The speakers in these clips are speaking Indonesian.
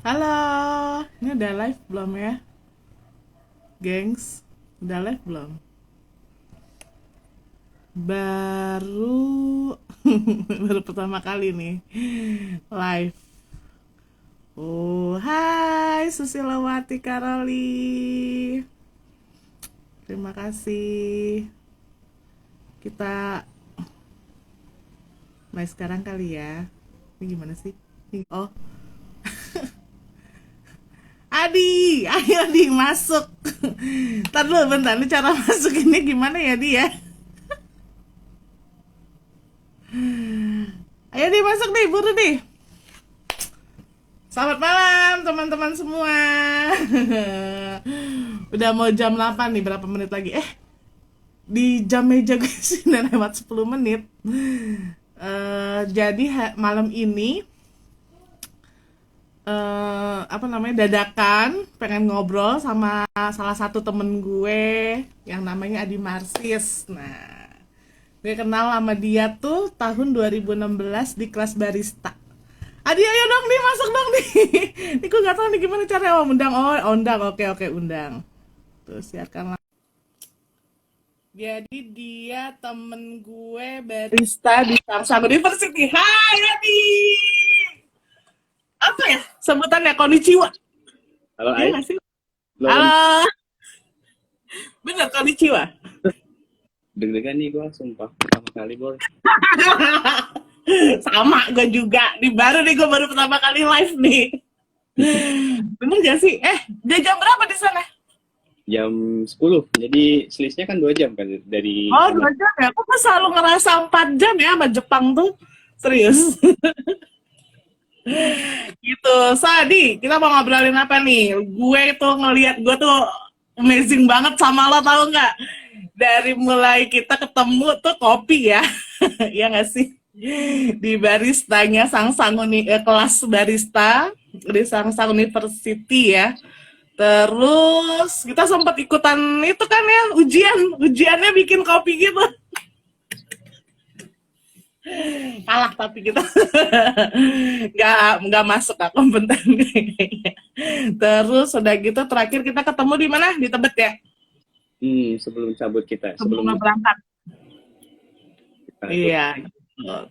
Halo, ini udah live belum ya, gengs? Udah live belum? Baru, baru pertama kali nih live. Oh, hai Susilawati Karoli. Terima kasih. Kita mulai sekarang kali ya. Ini gimana sih? Oh, Adi, ayo Adi masuk. Ntar dulu bentar, ini cara masuk ini gimana ya dia? Ayo nih masuk nih, buru nih. Selamat malam teman-teman semua. Udah mau jam 8 nih, berapa menit lagi? Di jam meja gue sih udah lewat 10 menit. Jadi malam ini apa namanya dadakan pengen ngobrol sama salah satu temen gue yang namanya Adi Marsis. Nah, gue kenal sama dia tuh tahun 2016 di kelas barista. Adi ayo dong nih masuk dong nih. Ini gue gak tahu nih gimana caranya undang. Oh undang, oke oke undang. Terus siarkan. Jadi dia temen gue barista di Samsung University. Hai Adi. Apa ya sebutannya konnichiwa? Halo Iya Ai, gak sih? lo Halo, bener konnichiwa. deg-degan nih gue, sumpah pertama kali boy. Sama gue juga. Gue baru pertama kali live nih. Bener gak sih? Dia jam berapa di sana? Jam 10, jadi selisihnya kan 2 jam kan dari Oh, kamar. 2 jam ya? Aku tuh selalu ngerasa 4 jam ya sama Jepang tuh. Serius. Gitu. Sadi, kita mau ngobrolin apa nih? Gue tuh amazing banget sama lo tau nggak? Dari mulai kita ketemu tuh kopi ya. Ya nggak sih? Di baristanya kelas barista di Sangsang University ya. Terus kita sempat ikutan itu kan ya ujiannya bikin kopi gitu. Kalah tapi kita nggak masuk ke kompeten kayaknya. Terus udah gitu terakhir kita ketemu di mana, di Tebet ya, Sebelum cabut kita, sebelum sebelum berangkat. kita ikut. Iya.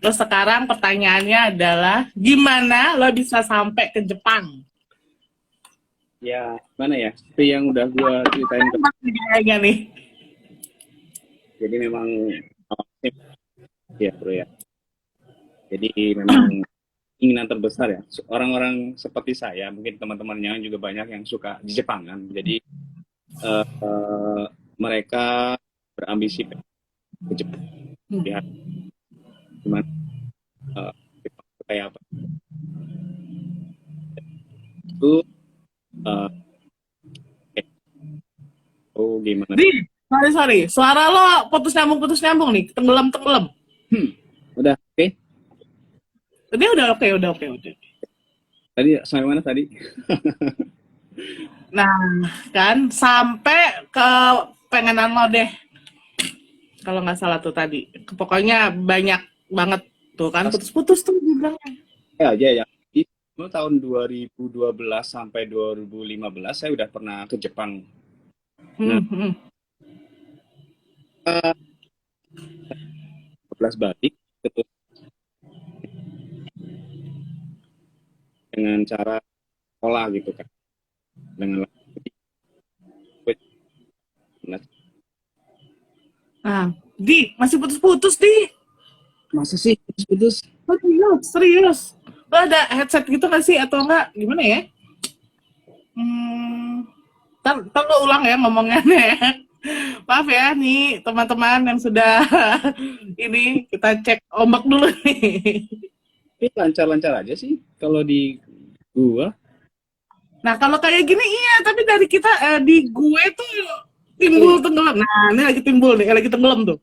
Terus sekarang pertanyaannya adalah gimana lo bisa sampai ke Jepang? Ya, mana ya? Seperti yang udah gue ceritain ke, Kayaknya nih. jadi memang awalnya ya bro ya. Jadi memang keinginan terbesar ya. Orang-orang seperti saya, mungkin teman-temannya juga banyak yang suka di Jepang kan. Jadi eh, mereka berambisi ke Jepang. Lihat gimana Jepang itu kayak apa. Itu eh, oh gimana? Di, sorry. Suara lo putus nyambung nih, tenggelam. Hmm, udah oke. Dia udah oke. Tadi sampai mana tadi? Nah, kan sampai ke pengenan lo deh, kalau nggak salah tuh tadi. Pokoknya banyak banget tuh kan Pas putus-putus tuh dibilangnya. ya aja ya. Itu tahun 2012 sampai 2015 saya udah pernah ke Jepang. Nah, Hmm, hmm. 12 balik terus dengan cara sekolah gitu kan. Dengan nah, Nah, di masih putus-putus di. masa sih putus-putus? Serius. Lo ada headset gitu nggak sih atau enggak? Gimana ya? Hmm, ntar lo ulang ya ngomongnya ya. Maaf ya nih teman-teman yang sudah ini kita cek ombak dulu nih. Tapi lancar-lancar aja sih kalau di gua. Nah, kalau kayak gini iya, tapi dari kita di gue tuh Oh, timbul tenggelam. Nah, ini lagi timbul nih, lagi tenggelam tuh.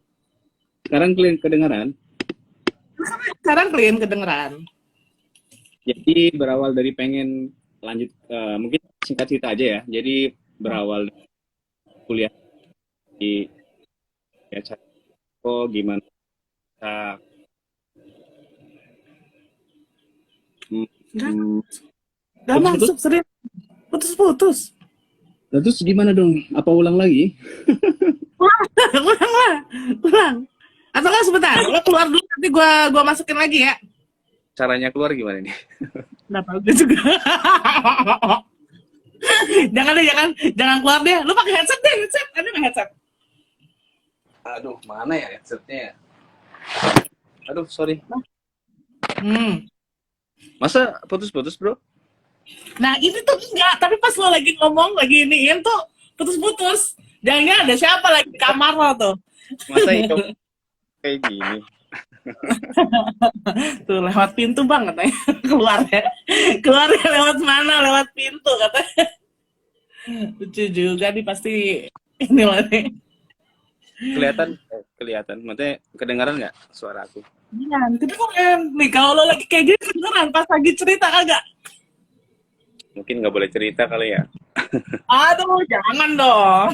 sekarang kalian kedengaran. Sekarang kalian kedengeran. Jadi berawal dari pengen lanjut, mungkin singkat cerita aja ya. Jadi berawal dari kuliah di ya, oh gimana Enggak, hmm, Gak Putus-putus? masuk, serius. Putus-putus. Nah, terus gimana dong? Apa ulang lagi? Ulang lah, ulang. Atau nggak sebentar, lo keluar dulu nanti gua masukin lagi ya. Caranya keluar gimana nih? Nggak tahu gue juga. Jangan deh, jangan keluar deh. Lu pakai headset deh, headset. Ada nggak headset? Aduh, mana ya headsetnya ya? Aduh, sorry. Hmm. Masa putus-putus, bro? Nah ini tuh enggak, tapi pas lo lagi ngomong, lagi iniin tuh putus-putus. Jangan ada siapa lagi di kamar lo tuh. Masa hijau kayak gini? Tuh lewat pintu banget ya. Keluar ya. Keluar ya lewat mana? Lewat pintu katanya. Lucu juga nih pasti ini loh nih. Kelihatan. Maksudnya kedengaran nggak suara aku? Iya, kedengeran. Nih kalau lo lagi kayak gini kedengeran pas lagi cerita kagak? Mungkin nggak boleh cerita kali ya. Aduh, jangan dong.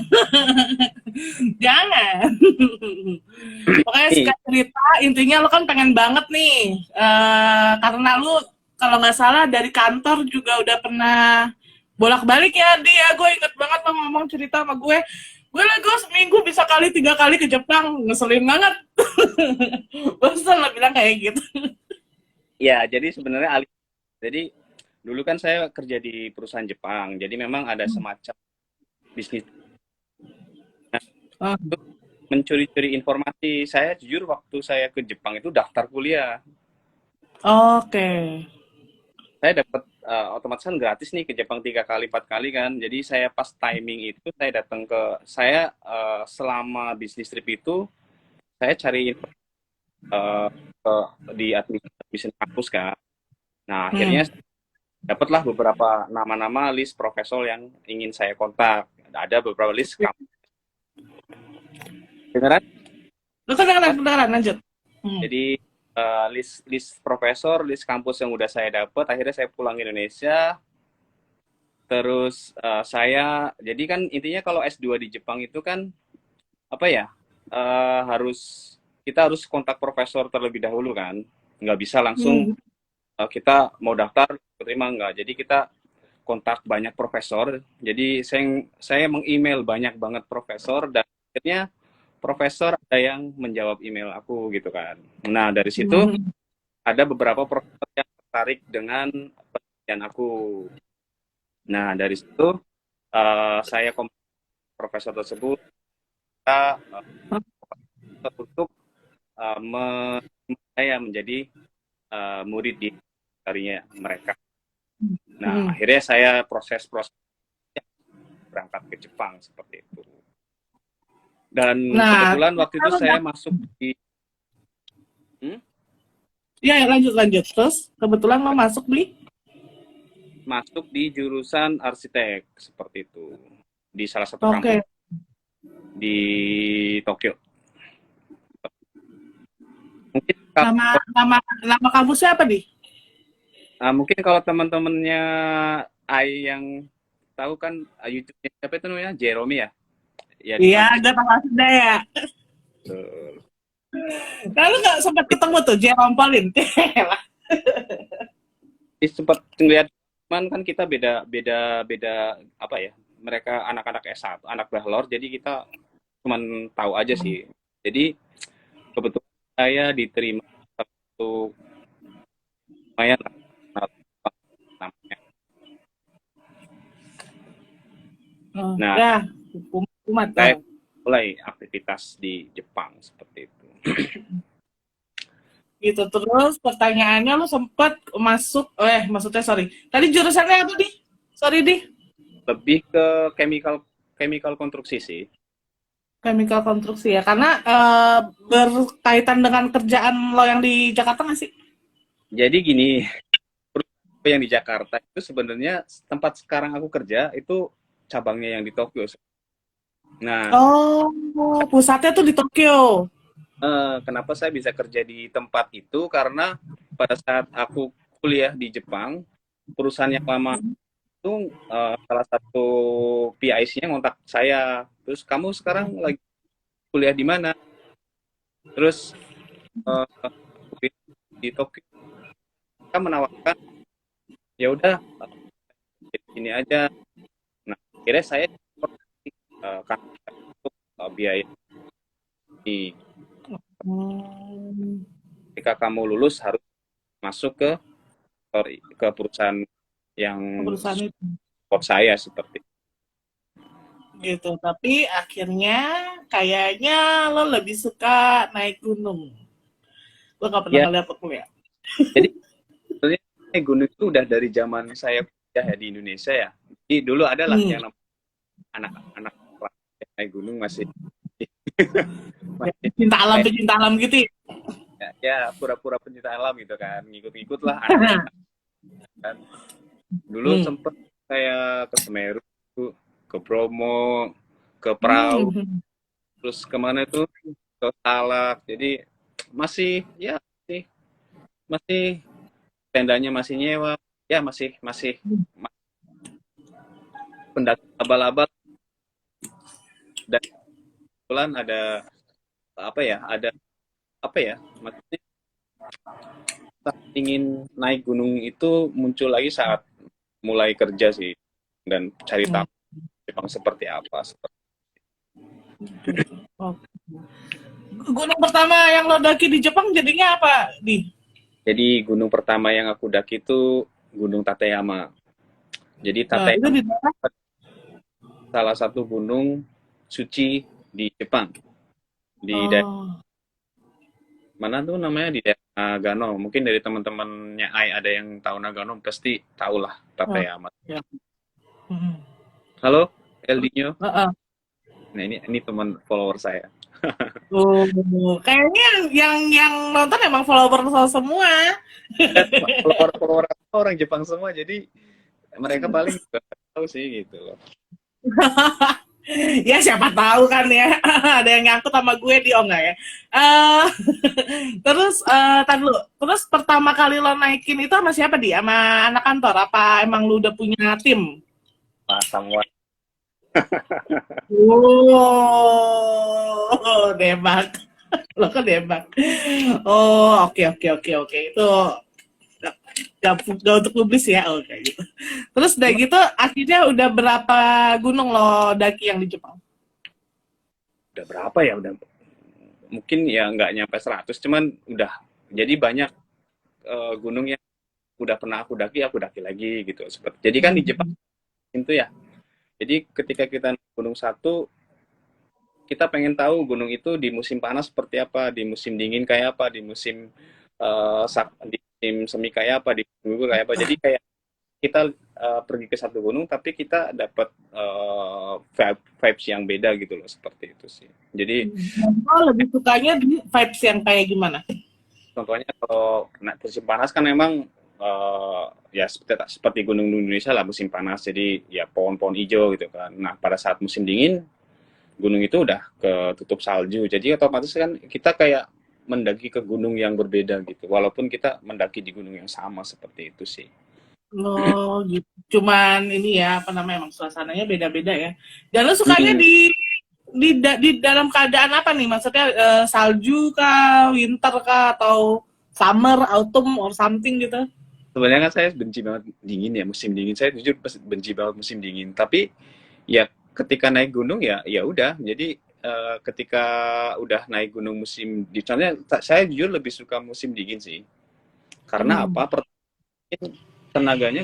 Jangan. Pokoknya Nih, singkat cerita, intinya lo kan pengen banget nih. Karena lu kalau nggak salah dari kantor juga udah pernah bolak-balik ya dia. Gue inget banget lo ngomong cerita sama gue. Gue seminggu bisa kali 3 kali ke Jepang. Ngeselin banget. Bosan lo bilang kayak gitu. ya jadi sebenarnya jadi dulu kan saya kerja di perusahaan Jepang. Jadi memang ada semacam bisnis Oh, mencuri-curi informasi. Saya jujur waktu saya ke Jepang itu daftar kuliah. oke. Saya dapat otomatis kan gratis nih ke Jepang 3 kali 4 kali kan. Jadi saya pas timing itu saya datang saya selama bisnis trip itu saya cari eh, di admission kampus kan. Nah Hmm. akhirnya dapatlah beberapa nama-nama list profesor yang ingin saya kontak. Ada beberapa list kampus. Beneran? Lu kedengeran, lanjut. Hmm. Jadi list profesor, list kampus yang udah saya dapat, akhirnya saya pulang ke Indonesia. Terus jadi kan intinya kalau S2 di Jepang itu kan apa ya? Kita harus kontak profesor terlebih dahulu kan, nggak bisa langsung Hmm. kita mau daftar terima nggak. Jadi kita kontak banyak profesor. Jadi saya meng-email banyak banget profesor dan akhirnya profesor ada yang menjawab email aku gitu kan. Nah dari situ Hmm. ada beberapa profesor yang tertarik dengan penelitian aku. Nah dari situ saya profesor tersebut kita untuk saya menjadi murid di harinya mereka. Nah Hmm. akhirnya saya proses berangkat ke Jepang seperti itu. Dan Nah, kebetulan waktu itu kalau saya masuk di hmm, ya lanjut. Terus kebetulan lo masuk di jurusan arsitek seperti itu di salah satu oke. kampus di Tokyo. Mungkin Nama nama nama kampusnya apa nih? mungkin kalau teman-temannya Ai yang tahu kan YouTube-nya siapa itu namanya Jeremy ya? Ya di Iya, kampus ada Pak Sudah ya. itu. Lalu nggak sempat ketemu tuh Jerome Pauline. Jadi sempat ngeliat cuman kan kita beda apa ya? Mereka anak-anak S1, anak bahlor, jadi kita cuman tahu aja sih. Jadi kebetulan saya diterima satu lumayan namanya. Oh, Nah, ya, kumat. saya mulai aktivitas di Jepang seperti itu. Gitu terus pertanyaannya lu sempat masuk, maksudnya sorry. Tadi jurusannya apa nih? Sorry di Lebih ke chemical konstruksi sih. chemical konstruksi ya, karena berkaitan dengan kerjaan lo yang di Jakarta nggak sih? Jadi gini, yang di Jakarta itu sebenarnya tempat sekarang aku kerja itu cabangnya yang di Tokyo. Nah, Oh, pusatnya tuh di Tokyo. kenapa saya bisa kerja di tempat itu? Karena pada saat aku kuliah di Jepang, perusahaan yang lama itu salah satu PIC-nya ngontak saya. Terus kamu sekarang lagi kuliah di mana? Terus uh, di Tokyo, kita menawarkan ya udah ini aja. Nah, akhirnya saya kan untuk biaya di Hmm, ketika kamu lulus harus masuk ke perusahaan yang perusahaan itu support saya seperti gitu. Tapi akhirnya kayaknya lo lebih suka naik gunung. Lo gak pernah ya. ngeliat aku ya? Jadi sebenarnya gunung itu udah dari zaman saya kuliah ya di Indonesia ya. Jadi dulu adalah Hmm. yang namanya anak-anak yang naik gunung masih Ya, masih kayak pecinta alam gitu ya? ya pura-pura pencinta alam gitu kan, ngikut-ngikut lah anak-anak kan. Dulu Hmm. sempet kayak ke Semeru, ke Bromo, ke Perahu, Hmm. terus kemana itu ke Salak. Jadi masih ya masih masih tendanya masih nyewa, ya masih masih pendaki abal-abal dan kebetulan ada apa ya ada apa ya maksudnya ingin naik gunung itu muncul lagi saat mulai kerja sih dan cari Hmm. tahu Jepang seperti apa. Gitu. Oh. Gunung pertama yang lo daki di Jepang jadinya apa, Di? Jadi gunung pertama yang aku daki itu Gunung Tateyama. Jadi Nah, itu Tateyama di daerah. salah satu gunung suci di Jepang. Di daerah Oh, mana tuh namanya di daerah Nagano. Mungkin dari teman-temannya Ai ada yang tahu Nagano pasti tahulah oh, Tateyama. ya. Hmm. Halo, Eldinho. Heeh. Nah ini teman follower saya. Oh, kayaknya yang nonton emang follower lo semua. Dan follower orang Jepang semua, jadi mereka paling juga tahu sih gitu loh. Ya siapa tahu kan ya, ada yang nyangkut sama gue di oh enggak ya. Eh, terus tar dulu. Terus pertama kali lo naikin itu sama siapa, Di? Sama anak kantor apa emang lu udah punya tim? Nah, sama Oh, debak. Lo kan debak. Oh, oke oke oke oke. Itu gak untuk publis ya, oke gitu. Terus udah cuma gitu akhirnya udah berapa gunung lo daki yang di Jepang? udah berapa ya udah mungkin ya nggak nyampe 100 cuman udah jadi banyak gunung yang udah pernah aku daki lagi gitu seperti jadi kan di Jepang Hmm. itu ya jadi ketika kita naik gunung satu kita pengen tahu gunung itu di musim panas seperti apa di musim dingin kayak apa di musim di musim semi kayak apa di musim gugur kayak apa jadi kayak kita pergi ke satu gunung tapi kita dapat vibes yang beda gitu loh seperti itu sih jadi Lo lebih sukanya di vibes yang kayak gimana? contohnya kalau kena musim panas kan memang ya seperti gunung Indonesia lah musim panas jadi ya pohon-pohon hijau gitu kan nah pada saat musim dingin gunung itu udah ketutup salju jadi otomatis kan kita kayak mendaki ke gunung yang berbeda gitu walaupun kita mendaki di gunung yang sama seperti itu sih. Oh, gitu. Cuman ini ya, apa namanya, emang suasananya beda-beda ya. Dan lo sukanya Hmm, di dalam keadaan apa nih? Maksudnya salju kah, winter kah, atau summer, autumn, or something gitu? sebenarnya kan saya benci banget dingin ya musim dingin saya jujur benci banget musim dingin tapi ya ketika naik gunung ya ya udah jadi ketika udah naik gunung musim di soalnya saya jujur lebih suka musim dingin sih karena Hmm. apa tenaganya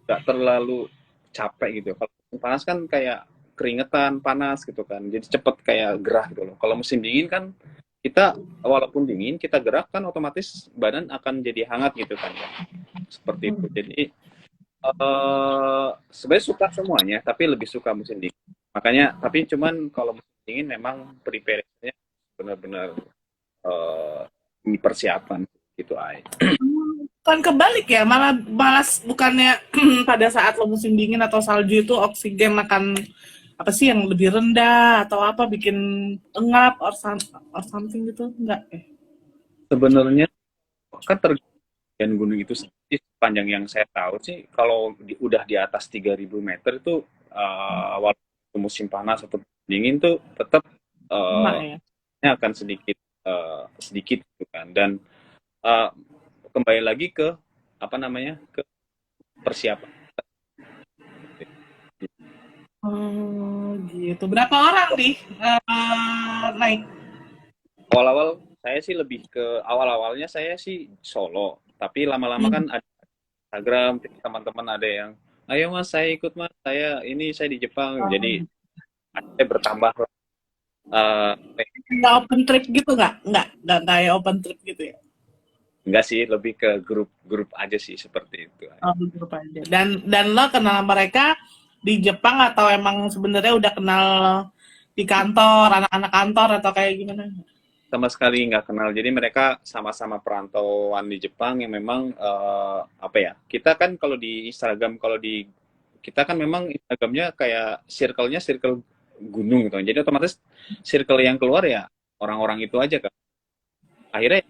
nggak terlalu capek gitu kalau musim panas kan kayak keringetan panas gitu kan jadi cepet kayak gerah gitu loh kalau musim dingin kan kita walaupun dingin kita gerak kan otomatis badan akan jadi hangat gitu kan ya seperti itu jadi sebenarnya suka semuanya, tapi lebih suka musim dingin. Makanya, tapi cuman kalau musim dingin memang preparation-nya benar-benar eh, dipersiapkan gitu ay. Kan kebalik ya, malah malas bukannya pada saat lo musim dingin atau salju itu oksigen akan apa sih yang lebih rendah atau apa bikin engap or something gitu enggak Sebenarnya kan tergantung gunung itu sendiri sepanjang yang saya tahu sih kalau udah di atas 3.000 meter itu walaupun musim panas atau dingin tuh tetap emak eh, ya. akan sedikit sedikit gitu kan dan uh, kembali lagi ke apa namanya ke persiapan Oh, gitu. Berapa orang nih naik? Awal-awal saya sih lebih ke awal-awalnya saya sih solo, tapi lama-lama kan Hmm. ada Instagram, teman-teman ada yang, ayo mas saya ikut mas, saya di Jepang, jadi Oh, saya bertambah. eh nggak open trip gitu nggak kayak open trip gitu ya? enggak sih, lebih ke grup-grup aja sih seperti itu. Oh, grup aja. Dan lo kenal mereka di Jepang atau emang sebenarnya udah kenal di kantor, anak-anak kantor atau kayak gimana? Sama sekali nggak kenal. Jadi mereka sama-sama perantauan di Jepang yang memang apa ya? Kita kan kalau di Instagram, kalau di kita kan memang Instagramnya kayak circle-nya circle gunung gitu. Jadi otomatis circle yang keluar ya orang-orang itu aja kan. Akhirnya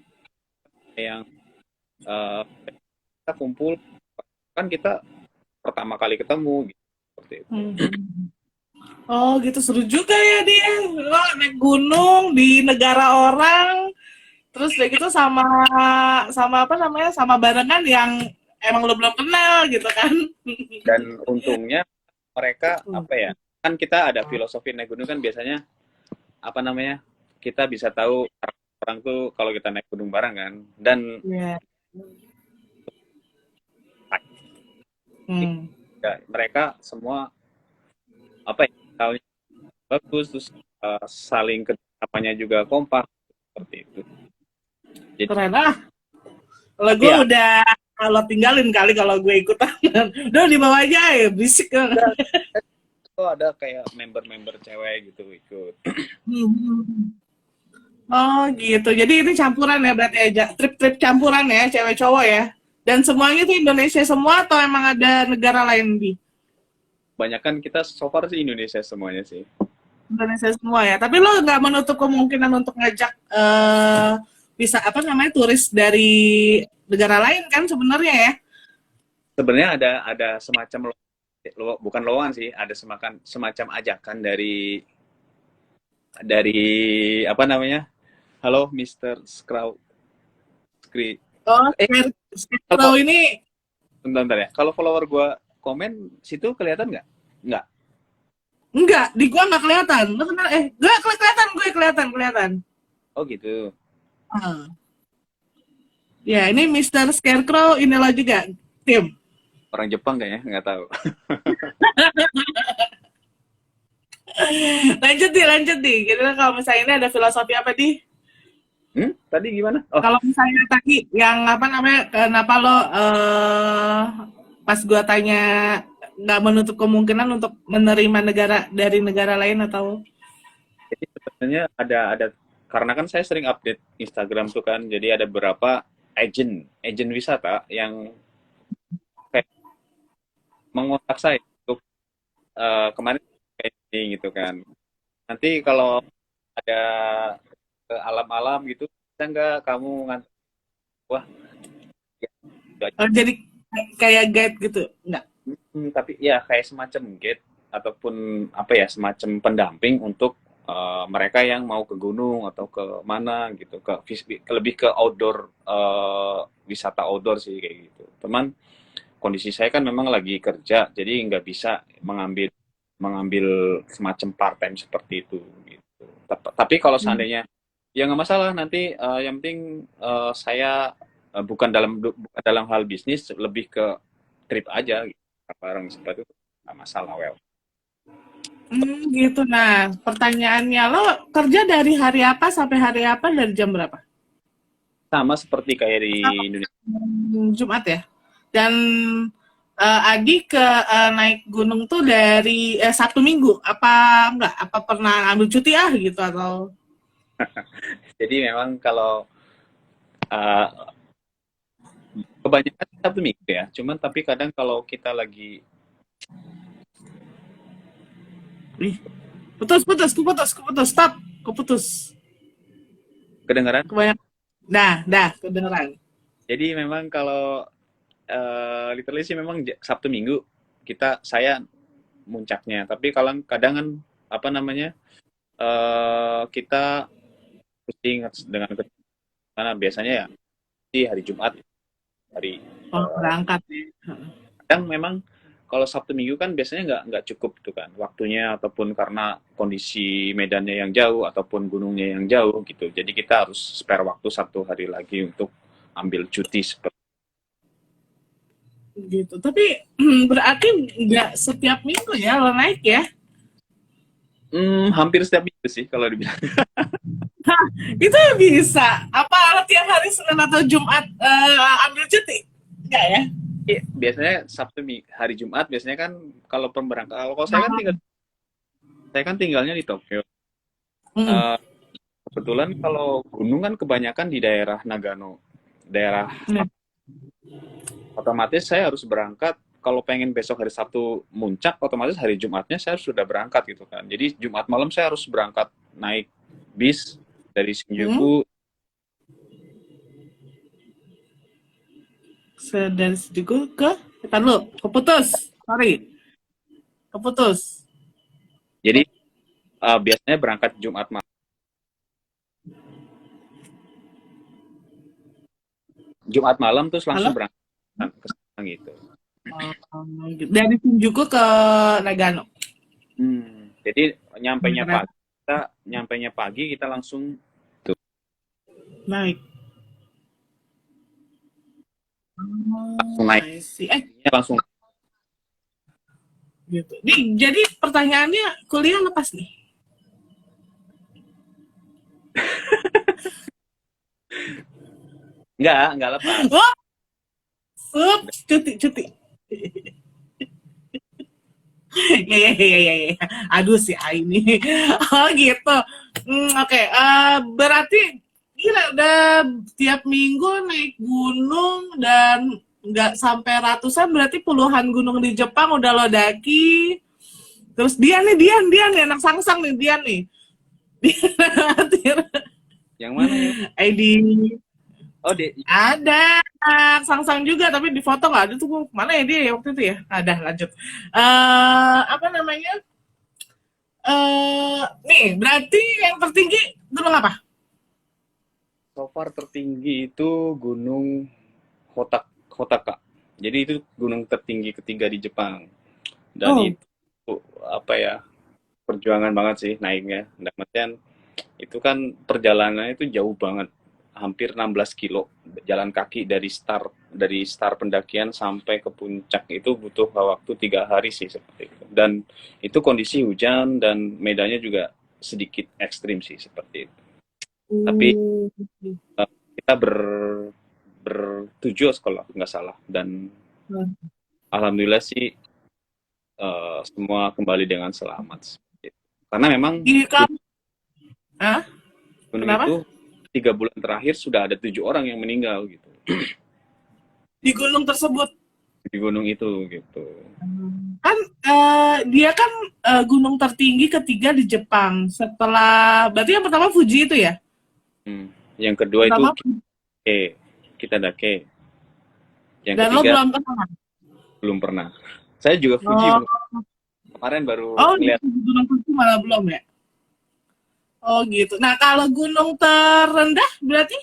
yang eh, kita kumpul kan kita pertama kali ketemu gitu, seperti itu. Hmm. Oh gitu, seru juga ya dia. Lo naik gunung di negara orang, terus udah gitu sama sama apa namanya, sama barengan yang emang lo belum kenal gitu kan. Dan untungnya mereka Hmm. apa ya? Kan kita ada filosofi naik gunung kan biasanya apa namanya? Kita bisa tahu orang tuh kalau kita naik gunung bareng kan. Dan Iya. Hmm. ya, mereka semua apa ya? Tahunya bagus terus saling kerjasamanya juga kompak seperti itu. Jadi Keren ah. Kalau tapi gue ya udah lo tinggalin kali kalau gue ikutan. Udah di bawah aja ya, bisik. ada ada kayak member-member cewek gitu ikut. Hmm. Oh gitu. Jadi ini campuran ya berarti aja. Trip-trip campuran ya, cewek cowok ya. Dan semuanya tuh Indonesia semua atau emang ada negara lain di Banyakan kita so far sih Indonesia semuanya sih. Indonesia semua ya. Tapi lo nggak menutup kemungkinan untuk ngajak bisa apa namanya turis dari negara lain kan sebenarnya ya. Sebenarnya ada semacam bukan lowongan sih, ada semacam ajakan dari apa namanya? Halo Mister Scrow Scree. Oh, Eh, kalau kalau ini bentar ya. Kalau follower gua komen situ kelihatan nggak? Nggak. enggak, di gua nggak kelihatan. Lo kenal gue kelihatan, gue kelihatan. Oh gitu. Ah. Ya, ini Mister Scarecrow inilah juga tim. Orang Jepang kayaknya nggak tahu. Lanjut di. Kira kalau misalnya ini ada filosofi apa di? Tadi gimana? Oh, Kalau misalnya tadi yang apa namanya, kenapa lo pas gua tanya nggak menutup kemungkinan untuk menerima negara dari negara lain atau jadi sebenarnya ada karena kan saya sering update Instagram tuh kan, jadi ada beberapa agent wisata yang kayak mengontak saya untuk kemarin kayak ini gitu kan. Nanti kalau ada ke alam-alam gitu, bisa nggak kamu ngantar? Wah, ya, gitu aja. jadi kayak guide gitu? Nggak. Tapi ya kayak semacam gate ataupun apa ya semacam pendamping untuk mereka yang mau ke gunung atau ke mana gitu lebih ke outdoor wisata outdoor sih kayak gitu. Teman kondisi saya kan memang lagi kerja jadi nggak bisa mengambil mengambil semacam part time seperti itu gitu. Tapi kalau seandainya ya nggak masalah nanti yang penting saya bukan dalam hal bisnis lebih ke trip aja gitu. Bareng seperti itu nggak masalah well. Gitu. Nah, pertanyaannya lo kerja dari hari apa sampai hari apa dari jam berapa? Sama seperti kayak di Sama. Indonesia. Jumat ya. Dan Adi ke naik gunung tuh dari Sabtu Minggu. Apa enggak? Apa pernah ambil cuti gitu atau? Jadi memang kalau uh, kebanyakan Sabtu Minggu ya. Cuman tapi kadang kalau kita lagi Ih, keputus, stop, keputus. kedengaran. Kebanyakan. Dah, kedengeran. Jadi memang kalau literally sih memang Sabtu Minggu saya muncaknya. Tapi kalau kadang kan apa namanya kita pusing dengan karena biasanya ya di hari Jumat hari Oh, berangkat ya. kadang memang kalau Sabtu Minggu kan biasanya nggak cukup tuh kan waktunya, ataupun karena kondisi medannya yang jauh ataupun gunungnya yang jauh gitu. Jadi kita harus spare waktu 1 hari lagi untuk ambil cuti seperti. Gitu. Tapi berarti nggak setiap minggu ya lo naik ya? Hampir setiap minggu sih kalau dibilang. Hah, itu bisa. Apa tiap hari Senin atau Jumat ambil cuti? Enggak ya? Iya, biasanya hari Jumat biasanya kan kalau pemberangkatan. Kalau saya kan tinggalnya di Tokyo. Hmm. Eh, Kebetulan kalau gunung kan kebanyakan di daerah Nagano, daerah Hmm. otomatis saya harus berangkat. Kalau pengen besok hari Sabtu muncak, otomatis hari Jumatnya saya sudah berangkat gitu kan. Jadi Jumat malam saya harus berangkat naik bis dari Hmm. Shinjuku. Dari situ ke kita lu keputus. Sorry, keputus. Jadi biasanya berangkat Jumat malam. Jumat malam terus langsung Halo? berangkat ke sana gitu. Gitu. Dari Shinjuku ke Nagano. Jadi nyampainya Keren. pagi kita langsung Naik. naik I see. langsung. Gitu. Nih, jadi pertanyaannya kuliah lepas nih. Nggak lepas. Oh, cuti. Ya. Aduh si A ini. Oh gitu. Oke. Berarti gila udah tiap minggu naik gunung dan nggak sampai ratusan, berarti puluhan gunung di Jepang udah lo daki. Terus Dian nih anak sangsang nih Dian nih. Dian Yang mana yang ID oh di ada sangsang juga tapi di foto nggak ada tuh, mana ya dia waktu itu ya. Ada lanjut. Apa namanya? Nih berarti yang tertinggi gunung apa? so far tertinggi itu Gunung Hotaka. Jadi itu gunung tertinggi ketiga di Jepang. Dan Oh, itu apa ya, perjuangan banget sih naiknya. Dan itu kan perjalanannya itu jauh banget. Hampir 16 kilo jalan kaki dari start pendakian sampai ke puncak itu butuh waktu 3 hari sih seperti itu. Dan itu kondisi hujan dan medannya juga sedikit ekstrim sih seperti itu. Tapi uh, kita bertujuh sekolah nggak salah, dan alhamdulillah sih semua kembali dengan selamat. Karena memang di kamu, ah, gunung kenapa? itu 3 bulan terakhir sudah ada 7 orang yang meninggal gitu Di gunung tersebut di gunung itu gitu. kan dia kan gunung tertinggi ketiga di Jepang. Setelah berarti yang pertama Fuji itu ya? Yang kedua itu Pertama kita dake. Yang dan lo ketiga belum pernah. belum pernah. Saya juga Fuji Oh, belum. Kemarin baru di ngeliat. gunung Fuji malah belum ya? Oh gitu. Nah kalau gunung terendah berarti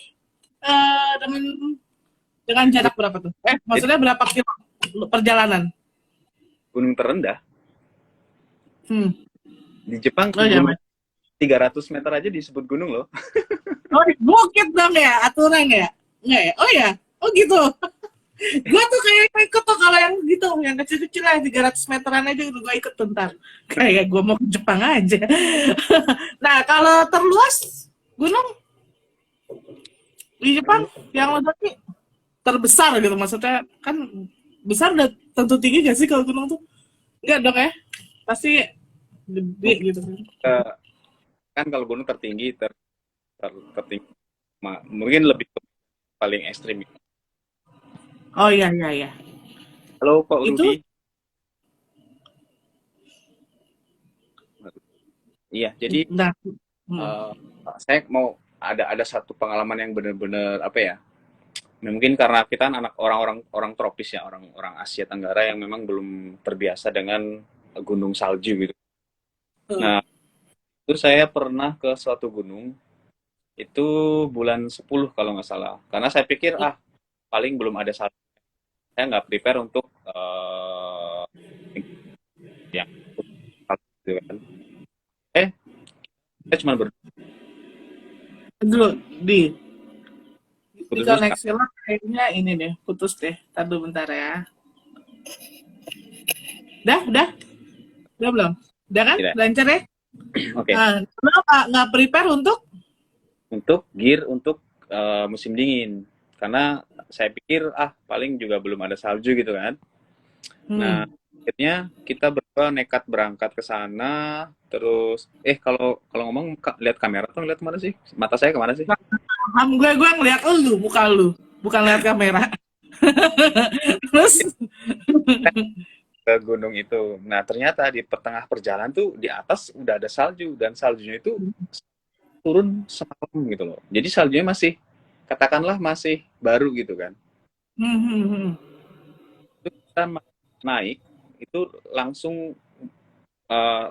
dengan jarak berapa tuh? Jadi Maksudnya berapa kilo perjalanan? gunung terendah Hmm. di Jepang, Oh ya, gunung Mas. 300 meter aja disebut gunung loh. Oh, bukit dong ya aturan ya? Enggak ya? Oh ya. Oh gitu. Gue tuh kayak ikut tuh kalau yang gitu, yang kecil-kecil lah 300 meteran aja gitu gue ikut bentar. Kayak gue mau ke Jepang aja. Nah, kalau terluas gunung di Jepang yang lo daki terbesar gitu, maksudnya kan besar udah tentu tinggi gak sih kalau gunung tuh? Enggak dong ya? Pasti gede Mungkin gitu. kan kalau gunung tertinggi tertinggi mungkin lebih ke paling ekstrim. Oh iya. Halo Pak Itu Rudi. Iya, jadi nah, eh, saya mau ada satu pengalaman yang benar-benar apa ya? Mungkin karena kita kan anak orang tropis ya, orang Asia Tenggara yang memang belum terbiasa dengan gunung salju gitu. Nah, itu saya pernah ke suatu gunung itu bulan 10 kalau nggak salah. Karena saya pikir paling belum ada salju. Saya nggak prepare untuk gitu kan. Eh, kita cuma Dulu, di berputus terus. koneksi lo kayaknya ini deh, putus deh. Tadi bentar ya. Udah belum? Udah kan? Tidak. Lancar ya? Oke. Lo nggak prepare untuk? Untuk gear untuk musim dingin. Karena saya pikir paling juga belum ada salju gitu kan. Nah, Hmm. akhirnya kita berdua nekat berangkat ke sana. Terus, kalau kalau ngomong lihat kamera tuh lihat kemana sih? Mata saya kemana sih? Paham gue ngeliat lu, muka lu, bukan lihat kamera. Terus, Ke gunung itu. Nah, ternyata di pertengah perjalanan tuh di atas udah ada salju dan saljunya itu turun semalam gitu loh. Jadi saljunya masih katakanlah masih baru gitu kan. hmm, hmm, hmm. Terus kita naik itu langsung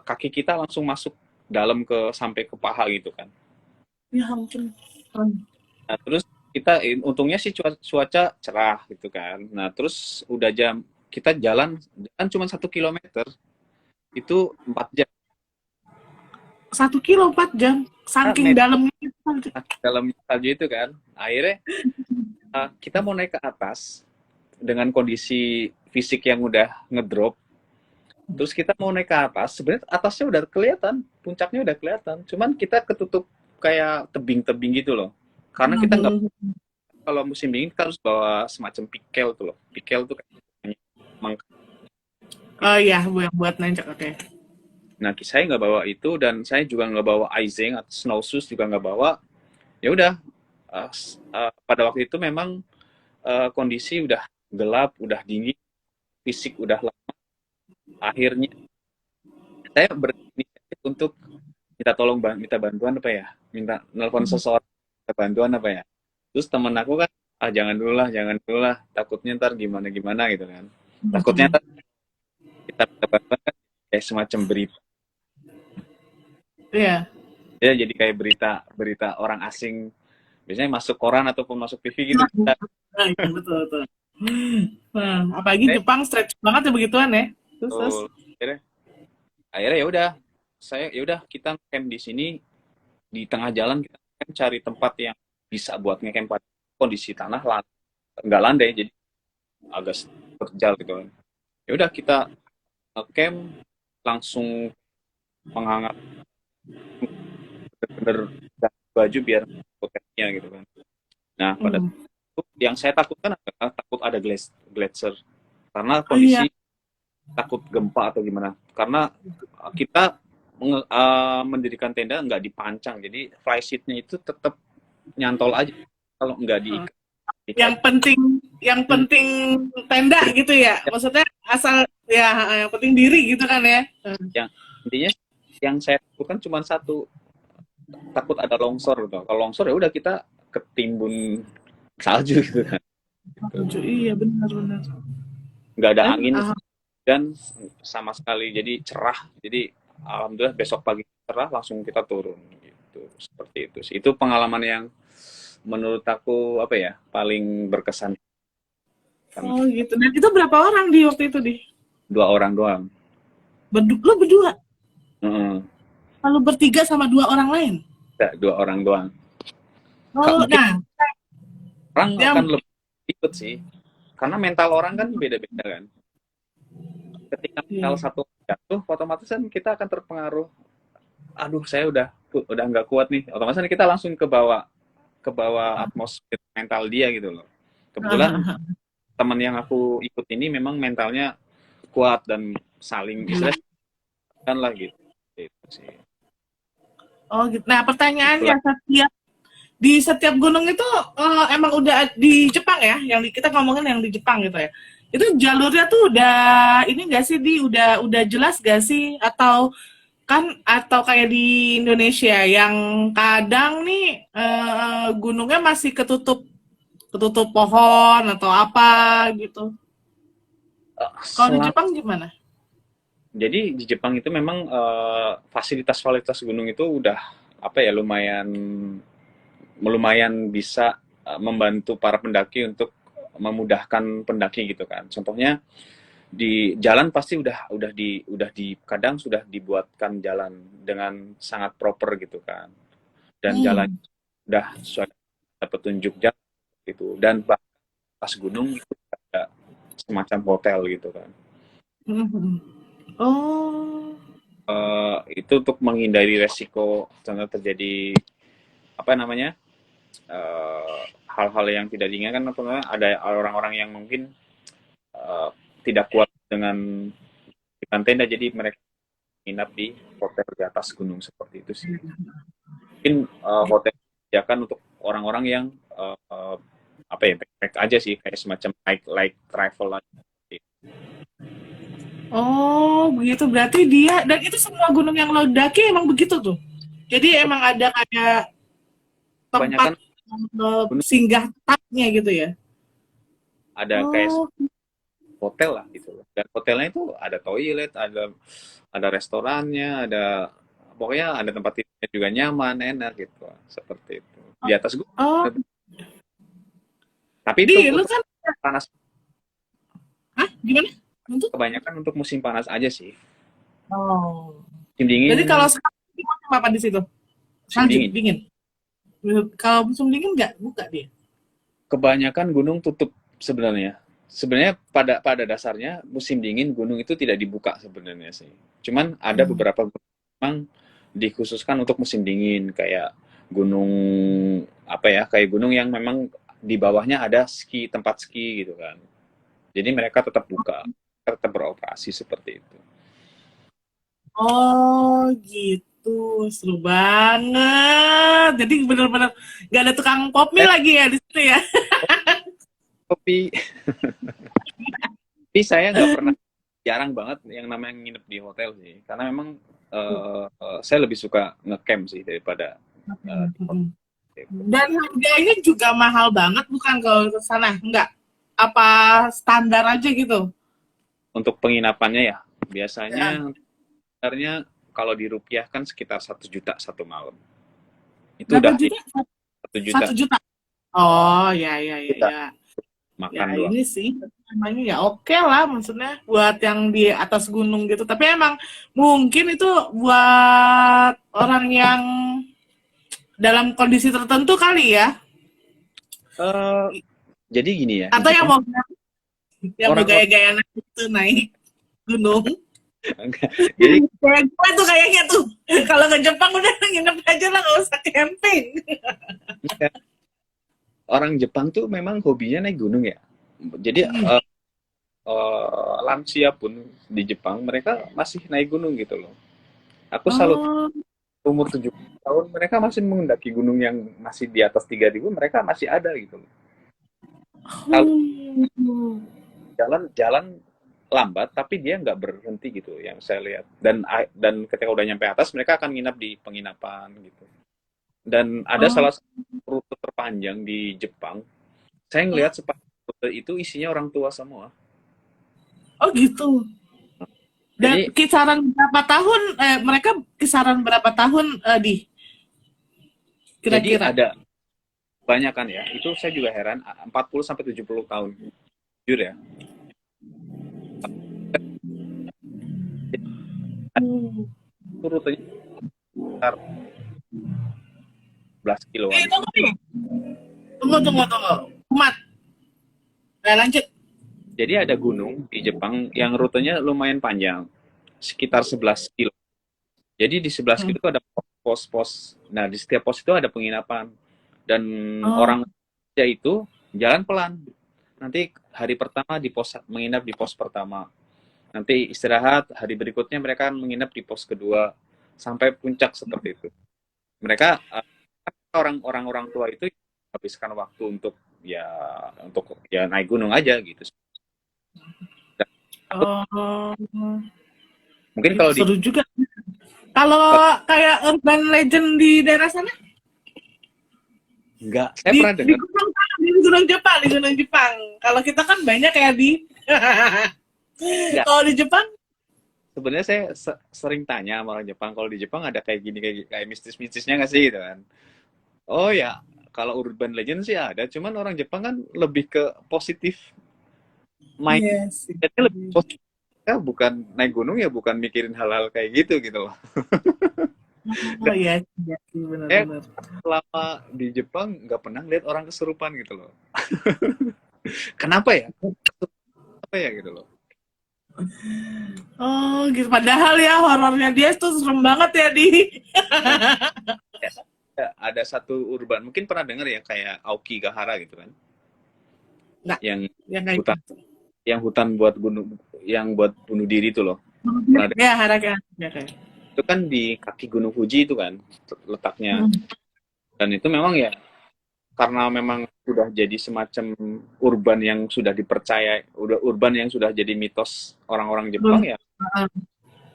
kaki kita langsung masuk dalam ke sampai ke paha gitu kan. Ya ampun. Hmm. Nah, terus kita untungnya sih cuaca cerah gitu kan. Nah, terus udah kita jalan cuma 1 kilometer itu 4 jam. 1 kilo 4 jam, Nah, saking dalamnya. dalam salju itu kan. Akhirnya kita mau naik ke atas dengan kondisi fisik yang udah ngedrop. Terus kita mau naik ke atas, sebenarnya atasnya udah kelihatan, puncaknya udah kelihatan. Cuman kita ketutup kayak tebing-tebing gitu loh. Karena kita nggak, kalau musim dingin kita harus bawa semacam pikel tuh loh. Pikel tuh kayak Oh iya, buat nanjak, oke. Nah, saya nggak bawa itu dan saya juga nggak bawa icing atau snow shoes juga nggak bawa. Ya udah, pada waktu itu memang kondisi udah gelap, udah dingin, fisik udah lemah. Akhirnya saya berinisiatif untuk minta bantuan apa ya? Minta nelpon seseorang minta bantuan apa ya? Terus temen aku kan, jangan dulu lah, takutnya ntar gimana gimana gitu kan. Takutnya ntar kita minta bantuan kan kayak semacam berita. Iya. Ya jadi kayak berita orang asing biasanya masuk koran ataupun masuk TV gitu kita. Nah, iya, betul, betul. Nah, apalagi Jepang stretch banget ya begituan ya. Terus. Akhirnya, akhirnya ya udah kita camp di sini di tengah jalan kita cari tempat yang bisa buat ngecamp pada kondisi tanah nggak landai jadi agak terjal gitu kan. Ya udah kita ngecamp langsung menghangat bener-bener baju biar protesnya gitu kan. Nah pada Hmm. itu yang saya takutkan adalah takut ada gletser karena Oh iya. kondisi takut gempa atau gimana karena kita mendirikan tenda nggak dipancang jadi flysheetnya itu tetap nyantol aja kalau nggak diikat. Yang penting tenda gitu ya. Maksudnya asal ya, yang penting diri gitu kan ya. Yang intinya yang saya takutkan cuma satu, takut ada longsor gitu. Kalau longsor ya udah kita ketimbun salju gitu kan. Gitu. Iya, benar-benar. Nggak ada Dan angin dan sama sekali jadi cerah. Jadi alhamdulillah besok pagi cerah langsung kita turun gitu. Seperti itu sih. Itu pengalaman yang menurut aku apa ya paling berkesan. Kan oh gitu. Dan itu berapa orang di waktu itu di? 2 orang doang. Lo berdua. Heeh. Lalu bertiga sama 2 orang lain. Nggak, 2 orang doang. Oh, Mungkin nah, orang akan yang lebih ikut sih. Karena mental orang kan beda-beda kan. Ketika mental iya. satu jatuh, otomatis kan kita akan terpengaruh. Aduh, saya udah nggak kuat nih. Otomatis kan kita langsung ke bawah atmosfer mental dia gitu loh. Kebetulan teman yang aku ikut ini memang mentalnya kuat dan saling istilahnya kan lah gitu. Gitu sih. Oh gitu. Nah, Itulah. pertanyaannya di setiap gunung itu emang udah di Jepang ya, kita ngomongin yang di Jepang gitu ya. Itu jalurnya tuh udah ini gak sih udah jelas gak sih atau kayak di Indonesia yang kadang nih gunungnya masih ketutup ketutup pohon atau apa gitu. Kalau di Selam- Jepang gimana? Jadi di Jepang itu memang fasilitas-fasilitas gunung itu udah apa ya lumayan lumayan bisa membantu para pendaki untuk memudahkan pendaki gitu kan. Contohnya di jalan pasti udah di kadang sudah dibuatkan jalan dengan sangat proper gitu kan, dan jalan Hmm. udah sesuai dengan petunjuk jalan gitu, dan pas gunung itu ada semacam hotel gitu kan. Hmm. Oh. Itu untuk menghindari resiko contoh terjadi apa namanya, hal-hal yang tidak diinginkan, apa namanya, ada orang-orang yang mungkin eh, tidak kuat dengan tenda, jadi mereka nginap di hotel di atas gunung seperti itu sih. Mungkin hotel disediakan untuk orang-orang yang apa ya, backpack aja sih, kayak semacam like travel aja. Oh, begitu. Berarti dia, dan itu semua gunung yang lo daki emang begitu tuh. Jadi emang ada kayak tempat Kebanyakan gunung singgah tetapnya gitu ya. ada kayak Oh, hotel lah gitu loh. Dan hotelnya itu ada toilet, ada restorannya, ada pokoknya ada tempat tidurnya juga nyaman, enak gitu. Seperti itu. Di atas gunung. oh, Tapi itu di lu untuk kan, panas, ah, gimana? Untuk? kebanyakan untuk musim panas aja sih. Oh. Musim dingin, Jadi kalau sekarang gimana apa di situ? musim Salju, dingin. dingin. Kalau musim dingin nggak buka dia. Kebanyakan gunung tutup sebenarnya. Sebenarnya pada pada dasarnya musim dingin gunung itu tidak dibuka sebenarnya sih. Cuman ada Hmm. beberapa gunung memang dikhususkan untuk musim dingin, kayak gunung apa ya, kayak gunung yang memang di bawahnya ada tempat ski gitu kan. Jadi mereka tetap buka, tetap beroperasi seperti itu. Oh, gitu. Seru banget. Jadi bener-bener nggak ada tukang pop mie Eh, lagi ya di situ ya. tapi saya nggak pernah, jarang banget yang namanya nginep di hotel sih, karena memang saya lebih suka ngecamp sih daripada di hotel. Dan harganya juga mahal banget bukan kalau ke sana? Enggak. Apa standar aja gitu? Untuk penginapannya ya, Ya. biasanya sebenarnya kalau dirupiahkan sekitar 1 juta satu malam. Itu Berapa udah juta? 1 juta, 1 juta. Oh, ya, ya, ya, kita ya. Ya makan doang. ini sih namanya ya oke lah maksudnya buat yang di atas gunung gitu. Tapi emang mungkin itu buat orang yang dalam kondisi tertentu kali ya. Eh, jadi gini ya, di Atau Jepang yang mau orang-orang gaya-gaya itu naik gunung. jadi Kayak gue tuh kayaknya tuh kalau ke Jepang udah nginep aja lah nggak usah camping. orang Jepang tuh memang hobinya naik gunung ya. Jadi Hmm. lansia pun di Jepang mereka masih naik gunung gitu loh. Aku salut, Oh, umur 70 tahun mereka masih mendaki gunung yang masih di atas 3.000, mereka masih ada gitu loh. Kalau hmm. jalan-jalan lambat tapi dia nggak berhenti gitu yang saya lihat, dan ketika udah nyampe atas mereka akan nginap di penginapan gitu. Dan ada Oh, salah satu rute terpanjang di Jepang, saya ngelihat sepanjang rute itu isinya orang tua semua. oh gitu. Dan Jadi kisaran berapa tahun? Mereka kisaran berapa tahun di kira-kira? ada banyak kan ya, itu saya juga heran, 40 sampai 70 tahun jujur ya. Hmm. Itu rutenya sekitar 11 kiloan. Tunggu nih. Tunggu. Umat. Lanjut. Jadi ada gunung di Jepang yang rutenya lumayan panjang, sekitar 11 kilo. Jadi di 11 Hmm. kilo itu ada pos-pos. Nah, di setiap pos itu ada penginapan. Dan Oh, orang kerja itu jalan pelan. Nanti hari pertama di pos menginap di pos pertama. Nanti istirahat, hari berikutnya mereka menginap di pos kedua sampai puncak seperti itu. Mereka orang-orang tua itu habiskan waktu untuk ya naik gunung aja gitu. Dan aku oh, mungkin itu kalau di seru juga. Kalau kayak urban legend di daerah sana, enggak, saya pernah di dengar. Gunung Jepang, di Gunung Jepang. Kalau kita kan banyak kayak di, Enggak, kalau di Jepang, sebenarnya saya sering tanya sama orang Jepang, kalau di Jepang ada kayak gini, kayak mistis-mistisnya nggak sih gitu kan. Oh ya, kalau urban legend sih ada, cuman orang Jepang kan lebih ke positif, iya sih. mindsetnya lebih positif ya bukan naik gunung ya bukan mikirin hal-hal kayak gitu loh. Oh Dan iya, iya sih saya benar-benar. selama di Jepang nggak pernah lihat orang kesurupan gitu loh. Kenapa ya? Apa ya gitu loh. Oh gitu. Padahal ya horornya dia tuh serem banget ya di. Nah, ya, ada satu urban, mungkin pernah dengar ya kayak Aokigahara gitu kan, Nggak, yang yang kayak hutan gitu. hutan buat bunuh diri itu loh. Pernah dengar? Ya Haraka. Ya, kayak. Itu kan di kaki Gunung Fuji itu kan letaknya. Hmm. Dan itu memang ya karena memang sudah jadi semacam urban yang sudah dipercaya, udah urban yang sudah jadi mitos orang-orang Jepang Belum. ya,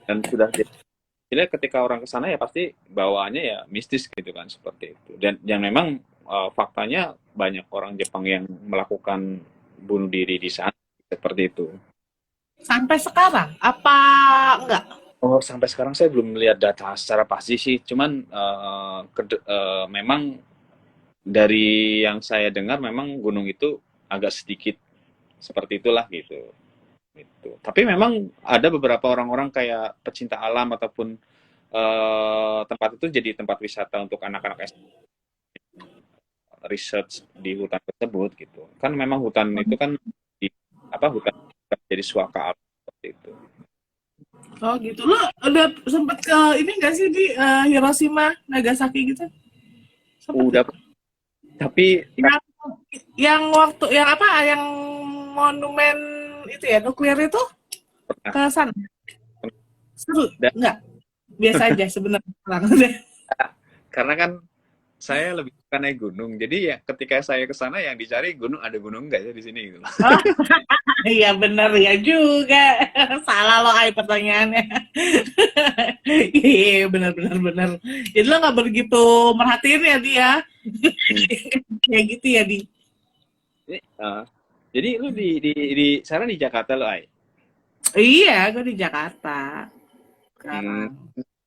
dan sudah jadi ketika orang ke sana ya pasti bawaannya ya mistis gitu kan seperti itu. Dan yang memang faktanya banyak orang Jepang yang melakukan bunuh diri di sana seperti itu. Sampai sekarang apa enggak? Oh, sampai sekarang saya belum melihat data secara pasti sih. Cuman memang dari yang saya dengar memang gunung itu agak sedikit seperti itulah gitu. Gitu. Tapi memang ada beberapa orang-orang kayak pecinta alam ataupun tempat itu jadi tempat wisata untuk anak-anak research di hutan tersebut gitu. Kan memang hutan itu kan di hutan jadi suaka alam seperti itu. Oh gitu. Lo udah sempet ke ini enggak sih di Hiroshima, Nagasaki gitu? Sempet Udah gak? tapi Yang waktu yang apa? Yang monumen itu ya nuklir itu pernah ke sana. Seru dan enggak? Biasa aja sebenarnya sekarang. karena kan saya lebih suka naik gunung. Jadi ya ketika saya ke sana yang dicari gunung ada gunung enggak ya di sini gitu. Oh, iya bener ya juga. Salah lo ay pertanyaannya. Iya bener bener bener. Jadi lo nggak begitu merhatiin ya dia. Hmm. Kayak gitu ya di. Jadi, jadi lu di sana di Jakarta lo, Ai? Iya, gue di Jakarta Hmm, sekarang.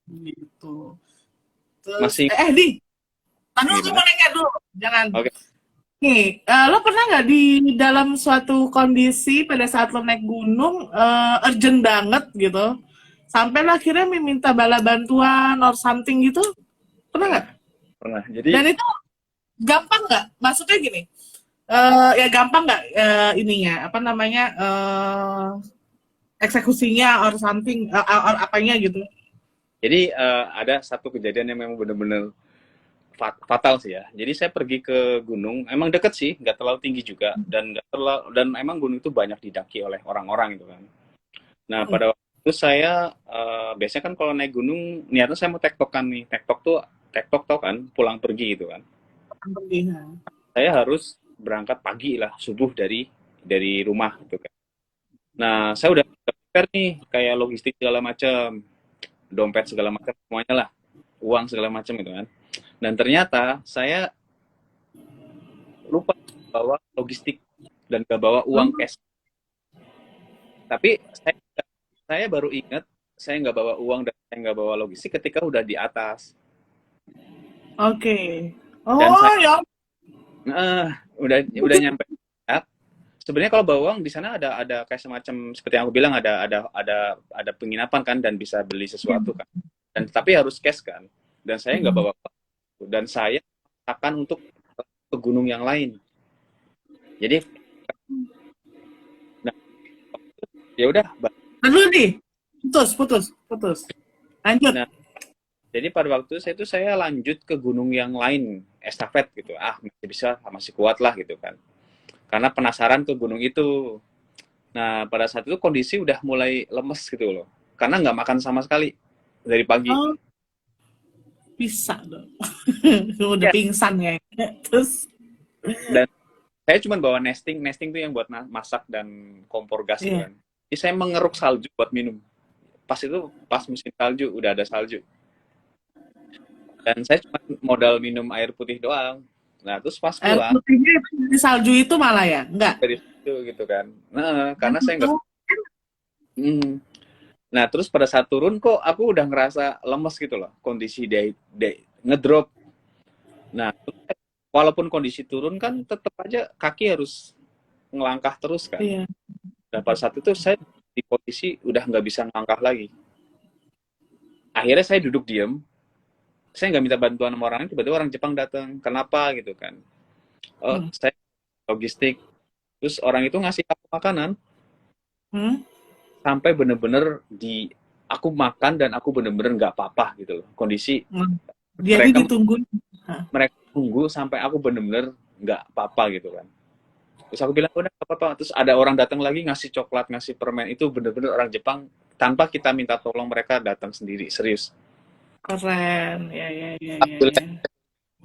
Gitu. Terus masih di, tadi gue gimana? mau nanya dulu, jangan. Oke. Nih, lo pernah nggak di dalam suatu kondisi pada saat lo naik gunung urgent banget gitu, sampai lo akhirnya meminta bala bantuan or something gitu, pernah Pernah, nggak? pernah. Jadi Dan itu gampang nggak? Maksudnya gini, ya gampang nggak ininya, apa namanya, eksekusinya or something, or apanya gitu? ada satu kejadian yang memang benar-benar fatal sih ya. Jadi saya pergi ke gunung, emang deket sih, nggak terlalu tinggi juga dan nggak terlalu dan emang gunung itu banyak didaki oleh orang-orang gitu kan. Nah, Hmm, pada waktu itu saya biasanya kan kalau naik gunung niatnya saya mau tektokan nih. Tektok tau kan, pulang pergi gitu kan. pergi. Saya harus berangkat pagi lah, subuh dari rumah gitu kan. Nah, saya udah prepare nih kayak logistik segala macam, dompet segala macam semuanya lah, uang segala macam gitu kan. Dan ternyata saya lupa bawa logistik dan gak bawa uang Oh, cash. Tapi saya baru ingat saya nggak bawa uang dan saya nggak bawa logistik ketika udah di atas. oke. Dan Oh saya ya. eh, udah nyampe. Ya, sebenarnya kalau bawang di sana ada kayak semacam seperti yang aku bilang ada penginapan kan dan bisa beli sesuatu kan. Dan tapi harus cash kan. Dan saya nggak bawa dan saya akan untuk ke gunung yang lain. Jadi nah, ya udah. Aduh nih, putus, putus, putus. Lanjut. Nah, jadi pada waktu saya lanjut ke gunung yang lain, estafet gitu. Masih bisa, masih kuat lah gitu kan. Karena penasaran ke gunung itu. Nah, pada saat itu kondisi udah mulai lemes gitu loh. Karena nggak makan sama sekali dari pagi. Oh, bisa dong. Udah Ya. pingsan ya. Terus, Dan saya cuma bawa nesting. Nesting tuh yang buat masak dan kompor gas gitu iya. kan. Jadi saya mengeruk salju buat minum. Pas musim salju, udah ada salju. Dan saya cuma modal minum air putih doang. Nah, terus pas Air pulang putihnya di salju itu malah ya? Enggak. dari situ gitu kan. Nah, karena saya nggak. Oh, Hmm. Nah, terus pada saat turun kok aku udah ngerasa lemes gitu loh. Kondisi ngedrop. Nah, walaupun kondisi turun kan tetap aja kaki harus ngelangkah terus kan. iya. Dan pada saat itu saya di posisi udah nggak bisa ngangkah lagi. Akhirnya saya duduk diam, saya nggak minta bantuan sama orang lain, tiba-tiba orang Jepang datang. Kenapa gitu kan? Oh, Hmm. saya logistik. Terus orang itu ngasih aku makanan Hmm. sampai bener-bener aku makan dan aku bener-bener nggak apa-apa gitu loh. Kondisi Hmm. Jadi mereka ditunggu. Hah. mereka tunggu sampai aku bener-bener nggak apa-apa gitu kan. Terus aku bilang udah nggak apa-apa. Terus ada orang datang lagi ngasih coklat, ngasih permen, itu bener-bener orang Jepang tanpa kita minta tolong, mereka datang sendiri, serius. Keren. Ya, ya, ya, ya, ya. Alhamdulillah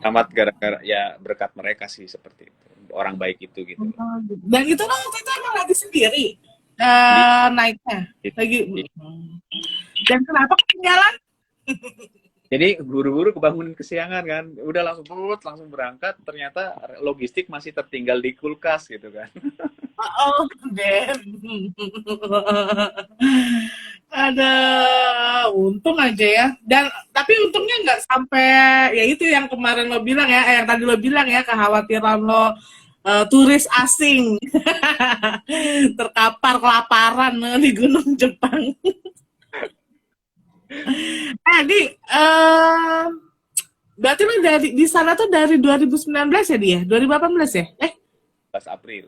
amat gara-gara ya berkat mereka sih, seperti itu. Orang baik itu gitu loh. Oh, gitu. Dan itu kan waktu itu emang lagi sendiri Di, naiknya. di- Lagi. di- Dan kenapa ketinggalan? Jadi buru-buru kebangun kesiangan kan, udah langsung berangkat, ternyata logistik masih tertinggal di kulkas gitu kan. Oh, damn. Ada untung aja ya. Dan tapi untungnya nggak sampai ya itu yang kemarin lo bilang ya, yang tadi lo bilang ya, kekhawatiran lo turis asing terkapar kelaparan di Gunung Jepang. Di berarti lo dari di sana tuh dari 2019 ya dia? 2018 ya? 12 April.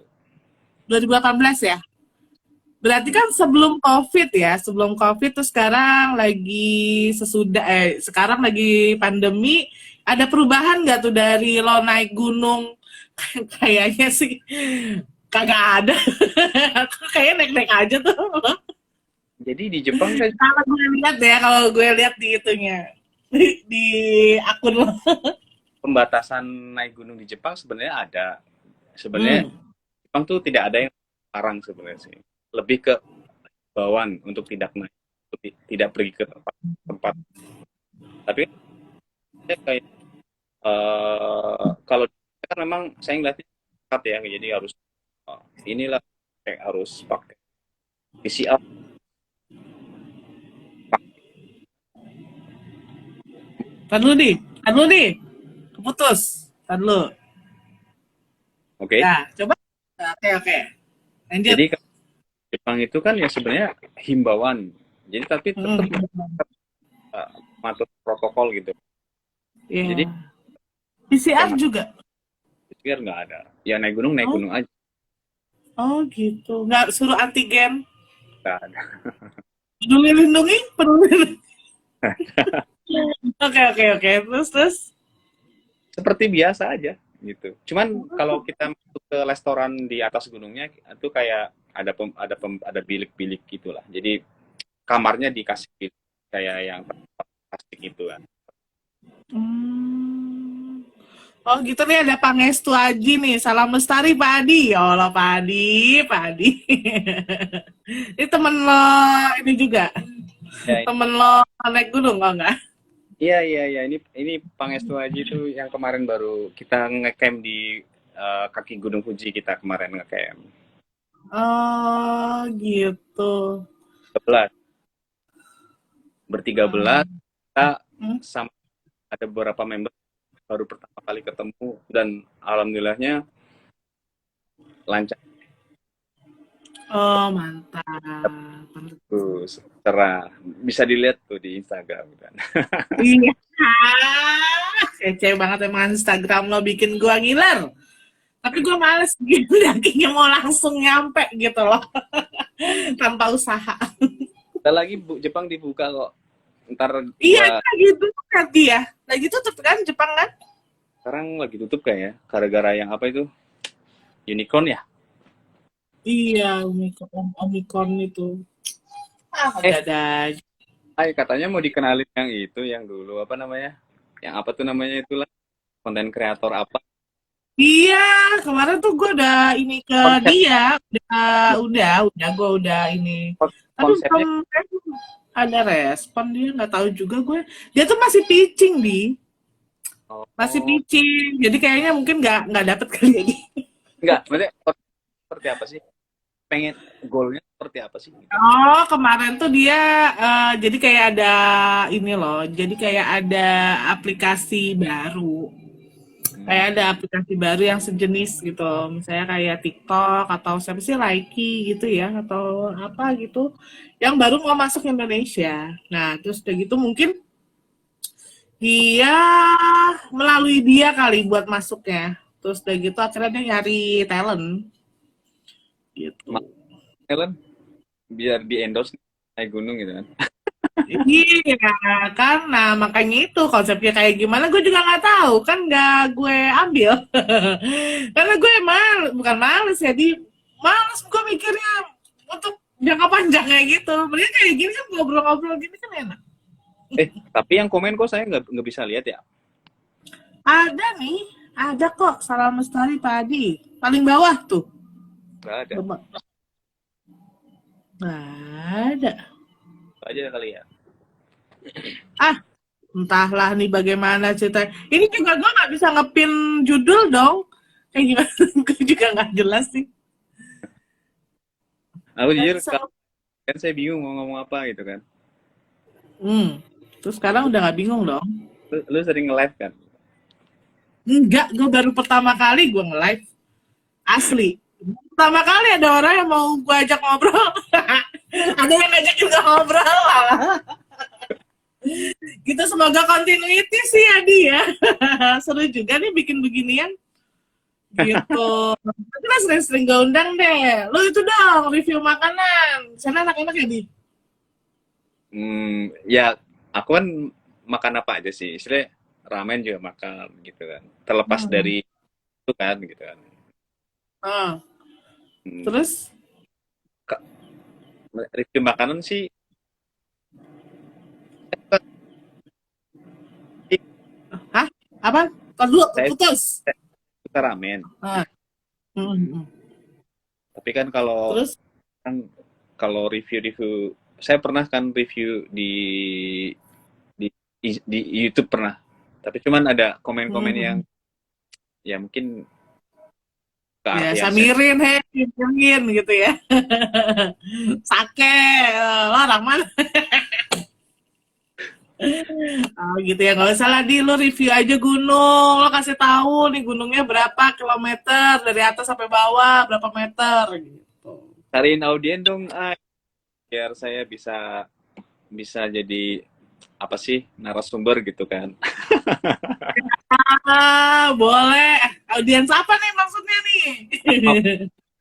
2018 ya? Berarti kan sebelum COVID ya, sebelum COVID tuh sekarang lagi sekarang lagi pandemi, ada perubahan nggak tuh dari lo naik gunung? Kayaknya sih kagak ada. Kayaknya naik-naik aja tuh. Jadi di Jepang saya Kalau gue lihat di itunya, di akun lo. pembatasan naik gunung di Jepang sebenarnya ada. Sebenarnya Hmm. Jepang tuh tidak ada yang larang sebenarnya sih. Lebih ke bawaan untuk tidak naik, untuk tidak pergi ke tempat. Tapi saya kayak kalau kan memang saya ngeliatnya ketat ya, jadi harus inilah kayak harus pakai PCR. Tadi lu nih, keputus. Tadi lu. Oke. Ya, coba. Oke. Lanjut. Jadi Jepang itu kan ya sebenarnya himbauan. Jadi tapi Hmm. tetap mematuhi protokol gitu. Jadi Iya. PCR sama juga. PCR nggak ada. Ya naik gunung Oh, aja, oh gitu. Nggak suruh antigen. nggak ada. Peduli lindungi, peduli lindungi. Oke. Terus. Seperti biasa aja gitu. Cuman kalau kita masuk ke restoran di atas gunungnya itu kayak ada bilik-bilik gitulah. Jadi kamarnya dikasih bilik kayak yang plastik gitu kan. Hmm. Oh gitu nih, ada Pangestu Aji nih. Salam lestari Pak Adi. Ya Allah Pak Adi. Ini temen lo ini juga. Ya, Temen lo naik gunung kok enggak? iya. Ini Pangestu Haji itu yang kemarin baru kita ngecamp di kaki Gunung Fuji, kita kemarin ngecamp. Oh gitu. 13, bertiga belas Hmm. kita Hmm. sama ada beberapa member baru pertama kali ketemu dan alhamdulillahnya lancar, Oh mantap. terus cerah, bisa dilihat tuh di Instagram kan. Iya. Kece banget emang Instagram lo bikin gua ngiler. Tapi gua males gitu, dakinya mau langsung nyampe gitu loh. Tanpa usaha. Kita lagi Jepang dibuka kok, ntar Iya, gua gitu nanti ya. Lagi tutup kan Jepang kan? sekarang lagi tutup kayaknya gara-gara yang apa itu, unicorn ya. Iya, Omikron itu. Ada. Katanya mau dikenalin yang itu, yang dulu apa namanya? Yang apa tuh namanya itulah, konten kreator apa? Iya, kemarin tuh gue udah ini ke Konsep dia, udah gue udah ini. Tapi konsepnya. belum ada respon, dia nggak tahu juga gue. Dia tuh masih pitching masih Oh, pitching. Jadi kayaknya mungkin nggak dapet kali ya. enggak, maksudnya seperti apa sih? Pengen goalnya seperti apa sih? Oh, kemarin tuh dia jadi kayak ada ini loh. Jadi kayak ada aplikasi baru. Kayak ada aplikasi baru yang sejenis gitu, misalnya kayak TikTok atau siapa sih Likee gitu ya, atau apa gitu, yang baru mau masuk Indonesia. Nah, terus udah gitu mungkin dia melalui dia kali buat masuknya. Terus udah gitu akhirnya dia nyari talent gitu. Mas Ellen biar di endorse naik gunung gitu kan. Iya kan, nah makanya itu konsepnya kayak gimana gue juga nggak tahu kan, nggak gue ambil karena gue bukan males ya, di males gue mikirnya untuk jangka panjang kayak gitu. Mending kayak gini kan, ngobrol-ngobrol gini kan enak. Tapi yang komen kok saya nggak bisa lihat ya. Ada nih, ada kok Salam Lestari tadi paling bawah tuh. Nggak ada. Coba. Nggak ada. Itu aja kali ya. Ah, entahlah nih bagaimana cerita. Ini juga gue nggak bisa ngepin judul dong. Kayak gimana? Gue juga nggak jelas sih. Aku Nggak jujur bisa. kan saya bingung mau ngomong apa gitu kan. Terus sekarang udah nggak bingung dong? Lu sering nge-live kan? Enggak, gue baru pertama kali gue nge-live. Asli. Pertama kali ada orang yang mau gue ajak ngobrol. Ada yang ngajakin gue ngobrol lah. Gitu, semoga continuity sih Adi ya. Seru juga nih bikin beginian. Gitu. Kita sering-sering gak undang deh. Lu itu dong, review makanan. Sana enak-enak ya, Di? Ya aku kan makan apa aja sih. Istilahnya ramen juga makan gitu kan. Terlepas Hmm. dari itu kan gitu kan. Ah, Hmm, terus? ka- Review makanan sih Hah? Apa? Tar dulu, saya putus. suka ramen. Ah. Hmm. Tapi kan kalau Terus? kan kalau review-review saya pernah kan review di di YouTube pernah. Tapi cuman ada komen-komen yang Hmm. ya mungkin ke arah Biasa yang saya mirin, mirin gitu ya. Sake, orang mana? Oh gitu ya, nggak usah lah Di, lu review aja gunung, lo kasih tahu nih gunungnya berapa kilometer dari atas sampai bawah, berapa meter gitu. cariin audien dong, biar saya bisa bisa jadi apa sih narasumber gitu kan. Ah, boleh. Audiens apa nih maksudnya nih? Anak map,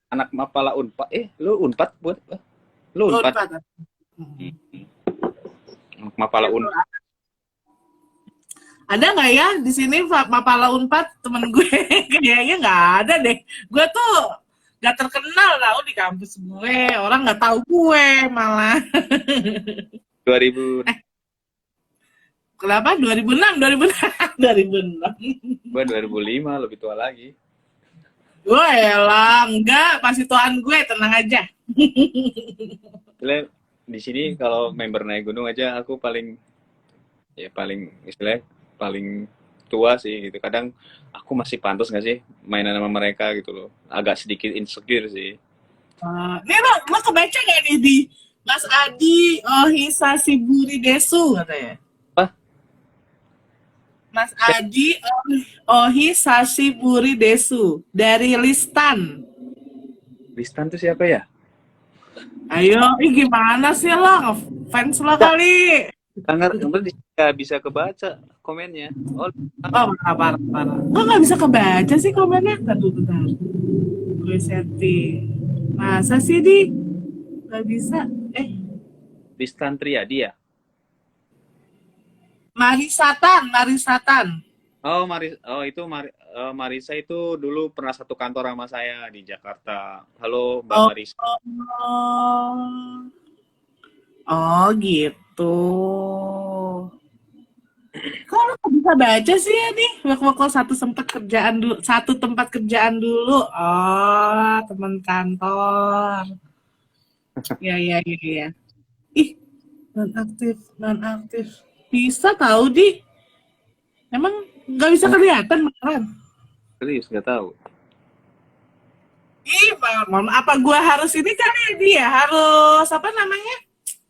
anak mapala unpad, lu unpad buat lu unpad. Unpad. Anak mapala Gitu. unpad. Ada nggak ya di sini Mapala Unpad temen gue? Kayaknya nggak ada deh. Gue tuh nggak terkenal tau di kampus gue. Orang nggak tahu gue malah. 2000 Kenapa? 2006, 2006, 2006. gua 2005 lebih tua lagi. Gue lah, enggak, pasti tuan gue, tenang aja. Istilahnya di sini kalau member naik gunung aja aku paling istilahnya paling tua sih gitu. Kadang aku masih pantas nggak sih mainan sama mereka gitu loh. Agak sedikit insecure sih. Nih lo kebaca gak nih di Mas Adi Ohisashiburi Desu katanya. Wah, Mas Adi Ohisashiburi Desu dari Listan. Listan tuh siapa ya? Ayo, gimana sih lo? Fans lo Nggak, kali. nggak bisa kebaca komennya. Oh, Oh, parah, parah. Kok nggak bisa kebaca sih komennya? Bentar. Gue setting. Masa sih, Di? Nggak bisa. Listan Triadi ya? Marisatan. Marisa itu dulu pernah satu kantor sama saya di Jakarta. Halo Mbak Oh, Marisa. oh gitu. Kok lo nggak bisa baca sih ya nih? Waktu satu tempat kerjaan dulu. Oh, teman kantor. Ya. Ih, non aktif. Bisa tahu Di? Emang nggak bisa Oh, kelihatan beneran? serius nggak tahu. Ih, apa gua harus ini kali ya dia harus apa namanya,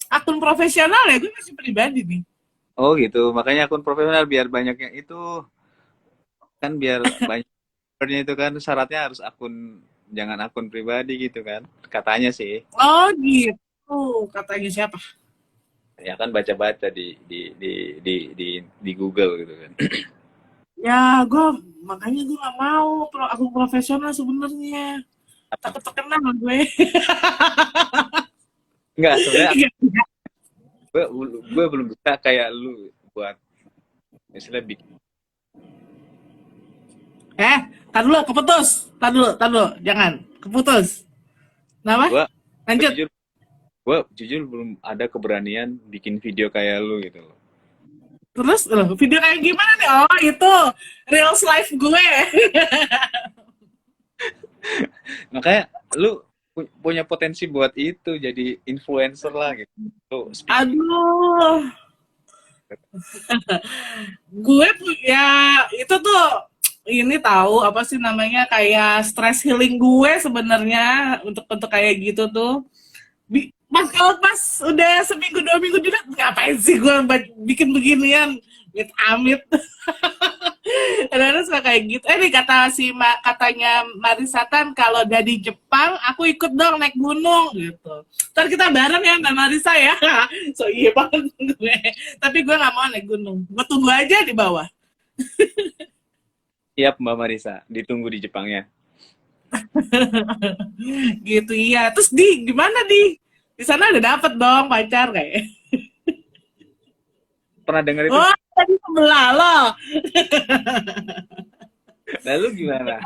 akun profesional ya, gue masih pribadi nih. Oh gitu, makanya akun profesional biar banyak yang itu kan biar banyak followernya itu kan syaratnya harus jangan akun pribadi gitu kan. Katanya sih. Oh gitu, katanya siapa? Ya kan baca-baca di Google gitu kan. Ya, makanya gue gak mau aku profesional sebenarnya. Takut terkenal gue. Enggak, sebenarnya gue gue belum bisa kayak lu buat misalnya bikin Tar dulu, jangan, keputus. Kenapa? gue Lanjut. jujur belum ada keberanian bikin video kayak lu gitu loh. Terus, video kayak gimana nih? Oh, itu real life gue. Makanya lu punya potensi buat itu jadi influencer lah gitu. Lu Aduh, ya itu tuh ini tahu apa sih namanya kayak stress healing gue sebenarnya untuk kayak gitu tuh. Kalau pas udah seminggu 2 minggu juga ngapain sih gue bikin beginian, amit. Kadang-kadang suka kayak gitu. Nih katanya Marisa Tan kalau dari Jepang aku ikut dong naik gunung gitu. Ntar kita bareng ya Mbak Marisa ya. So iya banget gue. Tapi gue nggak mau naik gunung. Gue tunggu aja di bawah. siap Mbak Marisa, ditunggu di Jepang ya. Gitu iya. Terus gimana di sana udah dapet dong pacar kayak. Pernah dengar itu? Oh, tadi sebelah lo. Lalu gimana?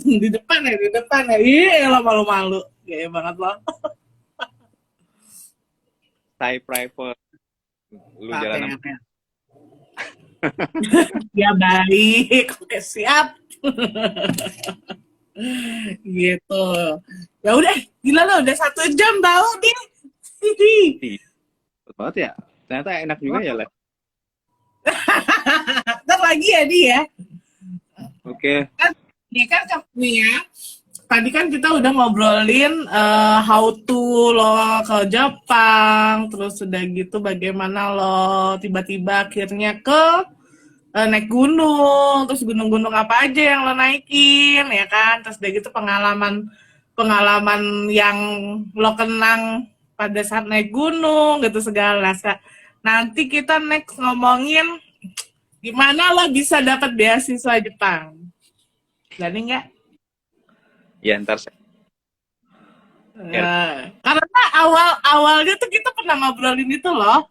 Di depan ya. Iya, lo malu-malu. Gaya banget lo. Thai private. Lu jalan Apa? Ya baik. Oke, siap. Gitu. Ya udah, gila lo udah 1 jam tahu nih. Cepet banget ya. Ternyata enak juga ya, Le. Ntar lagi ya dia. Oke. Nih kan ya. Tadi kan kita udah ngobrolin how to lo ke Jepang, terus udah gitu bagaimana lo tiba-tiba akhirnya ke naik gunung, terus gunung-gunung apa aja yang lo naikin, ya kan? Terus udah gitu pengalaman yang lo kenang pada saat naik gunung gitu segala. Nanti kita next ngomongin gimana lo bisa dapat beasiswa Jepang. Berani nggak? Ya ntar Karena awalnya tuh kita pernah ngobrolin itu loh.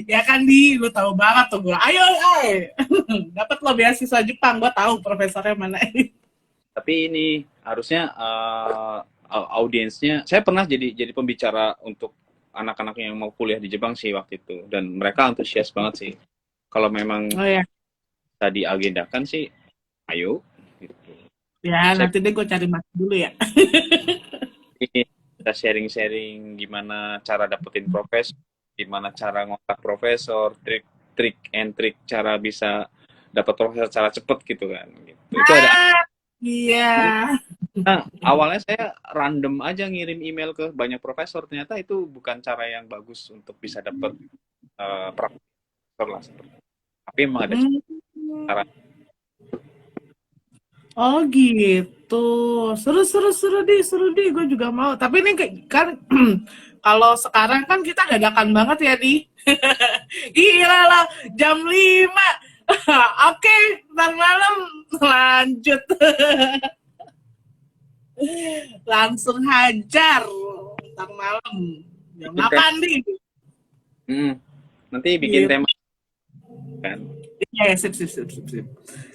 Ya kan lu tahu banget tuh gue. Ayo, dapat lo beasiswa Jepang, gue tahu profesornya mana. tapi ini harusnya audiensnya, saya pernah jadi pembicara untuk anak-anak yang mau kuliah di Jepang sih waktu itu, dan mereka antusias banget sih. Kalau memang tadi agendakan sih, ayo. Gitu. Ya, nanti deh gue cari mas dulu ya. Kita sharing-sharing gimana cara dapetin profesor, gimana cara ngotak profesor, trik cara bisa dapat profesor secara cepet gitu kan. Gitu. Itu ada. Iya. Nah, awalnya saya random aja ngirim email ke banyak profesor, ternyata itu bukan cara yang bagus untuk bisa dapat profesor lah seperti. Tapi emang ada cara. Oh gitu, seru di, gue juga mau. Tapi ini kan kalau sekarang kan kita dadakan banget ya di, gila lah jam 5. Oke, ntar malam lanjut. Langsung hajar ntar malam. Jam 8 nih. Nanti bikin tema kan. Iya, sip.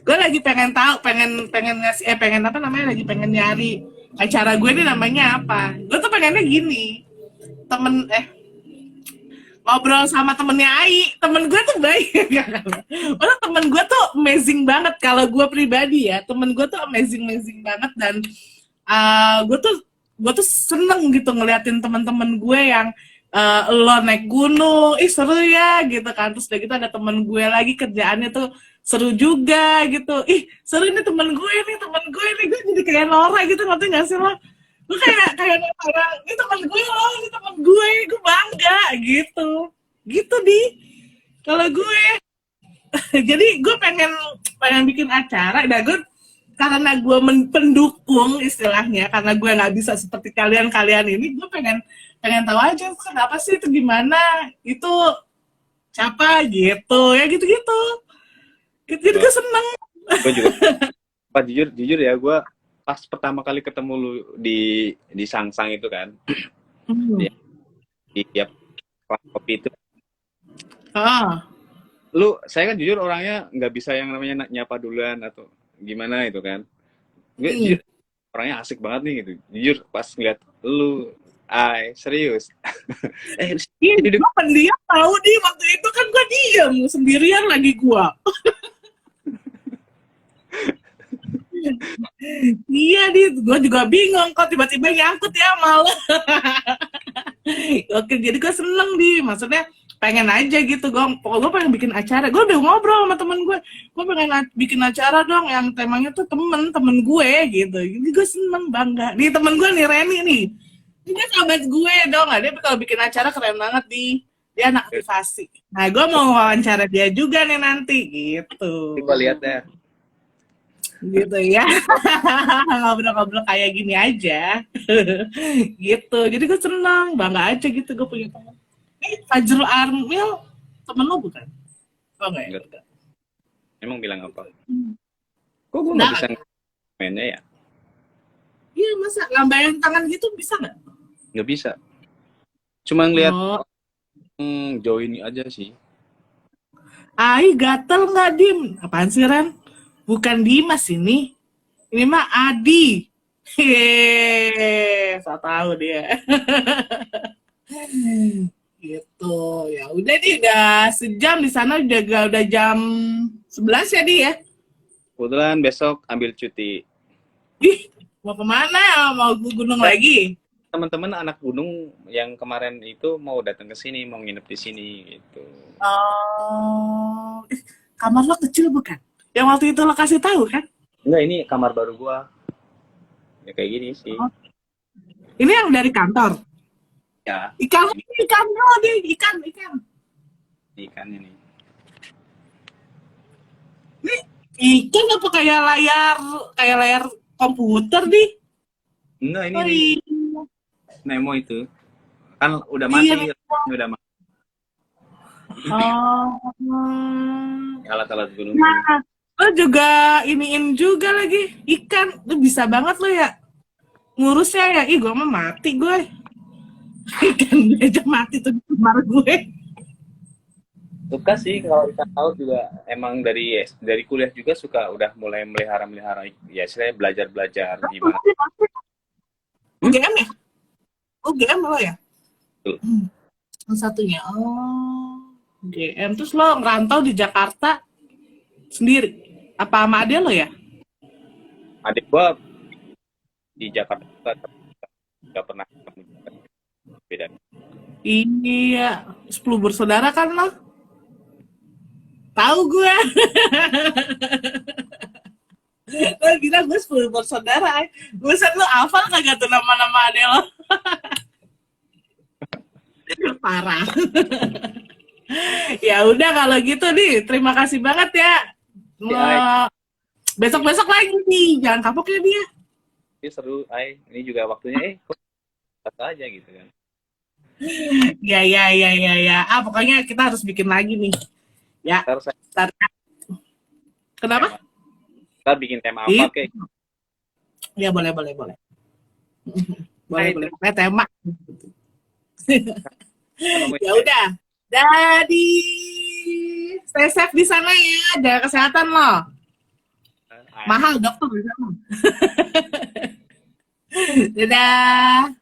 Gue lagi pengen tahu, pengen ngasih, pengen apa namanya, lagi pengen nyari acara gue ini namanya apa. Gue tuh pengennya gini, ngobrol sama temennya Ai, temen gue tuh baik. Padahal temen gue tuh amazing banget, kalau gue pribadi ya, temen gue tuh amazing banget, dan gue tuh seneng gitu ngeliatin temen-temen gue yang lo naik gunung, seru ya gitu kan. Terus udah gitu ada temen gue lagi kerjaannya tuh seru juga gitu, seru nih temen gue nih, gue jadi kayak Nora gitu, ngerti gak sih lo? Gue kayak orang, ini temen gue bangga gitu di kalau gue. Jadi gue pengen bikin acara, dan gue karena gue pendukung istilahnya, karena gue nggak bisa seperti kalian ini, gue pengen tahu aja kenapa sih, itu gimana, itu siapa gitu ya, gitu. Jadi gue seneng. Gue juga Pak, jujur ya, gue pas pertama kali ketemu lu di Sangsang itu kan, di tiap kelas kopi itu, saya kan jujur orangnya nggak bisa yang namanya nyapa duluan atau gimana itu kan. Gue jujur orangnya asik banget nih gitu. Jujur pas ngeliat lu, serius. Gue pendiam tahu di waktu itu kan, gue diem sendirian lagi gue. Iya gue juga bingung kok tiba-tiba nyangkut ya malah. Oke, jadi gue seneng maksudnya pengen aja gitu, gue pengen bikin acara. Gue udah ngobrol sama temen gue pengen bikin acara dong yang temanya tuh temen gue gitu. Jadi gue seneng, bangga nih temen gue nih, Reni nih, dia sahabat gue dong. Dia kalau bikin acara keren banget dia anak aktivasi. Nah gue mau wawancara dia juga nih nanti gitu. Kita lihat ya gitu ya. Ngobrol-ngobrol kayak gini aja. Gitu, jadi gue senang, bangga aja gitu gue punya teman. Ini Fajrul Armil temen lo bukan? Oh enggak ya? enggak. Emang bilang apa? Kok gue nggak bisa mainnya ya? Iya, masa lambain tangan gitu bisa nggak? Nggak bisa, cuma ngeliat join aja sih. Gatel nggak, Dim? Apaan sih, Ren? Bukan Dimas ini mah Adi. Hehehe, so tahu dia. Gitu ya, udah nih, udah sejam di sana, udah jam 11 ya, Di ya. Kebetulan besok ambil cuti. Ih, mau kemana? Mau gunung lagi? Teman-teman anak gunung yang kemarin itu mau datang ke sini, mau nginep di sini gitu. Oh, kamar lo kecil bukan? Yang waktu itu lo kasih tahu kan? Enggak, ini kamar baru gua. Ya kayak gini sih. Oh. Ini yang dari kantor? Ya. Ikan lo, Di. Ikan. Ikan ini. Ini ikan apa kayak layar komputer, Di? Enggak, ini Nemo itu. Kan udah mati. Iya. Udah mati. Alat-alat gunung. Nah, lo juga iniin juga lagi ikan. Lo bisa banget lo ya ngurusnya ya. Ih, gue mah mati gue. Ikan aja mati tuh di kamar gue. Suka sih kalau ikan laut juga, emang dari kuliah juga suka, udah mulai melihara ya, saya belajar gimana. UGM ya? UGM lo ya? Satunya. UGM. Terus lo ngerantau di Jakarta sendiri? Apa sama adik lo ya? Adik gua di Jakarta nggak pernah ketemu, beda. Iya, 10 bersaudara kan lo? Tahu gue. Lo bilang gue 10 bersaudara. Buset, lo hafal kagak tuh nama-nama adek lo? Parah. Ya udah kalau gitu nih, terima kasih banget ya. Besok-besok lagi nih, jangan kapok ya dia. Ini seru, ini juga waktunya kata aja gitu kan. Ya. Pokoknya kita harus bikin lagi nih. Ya. Ntar. Kenapa? Kita bikin tema apa kayak? Ya boleh. Boleh. Tema. Ya udah. Jadi stay safe di sana ya, jaga kesehatan lo. Mahal dokter di sana. Dadah.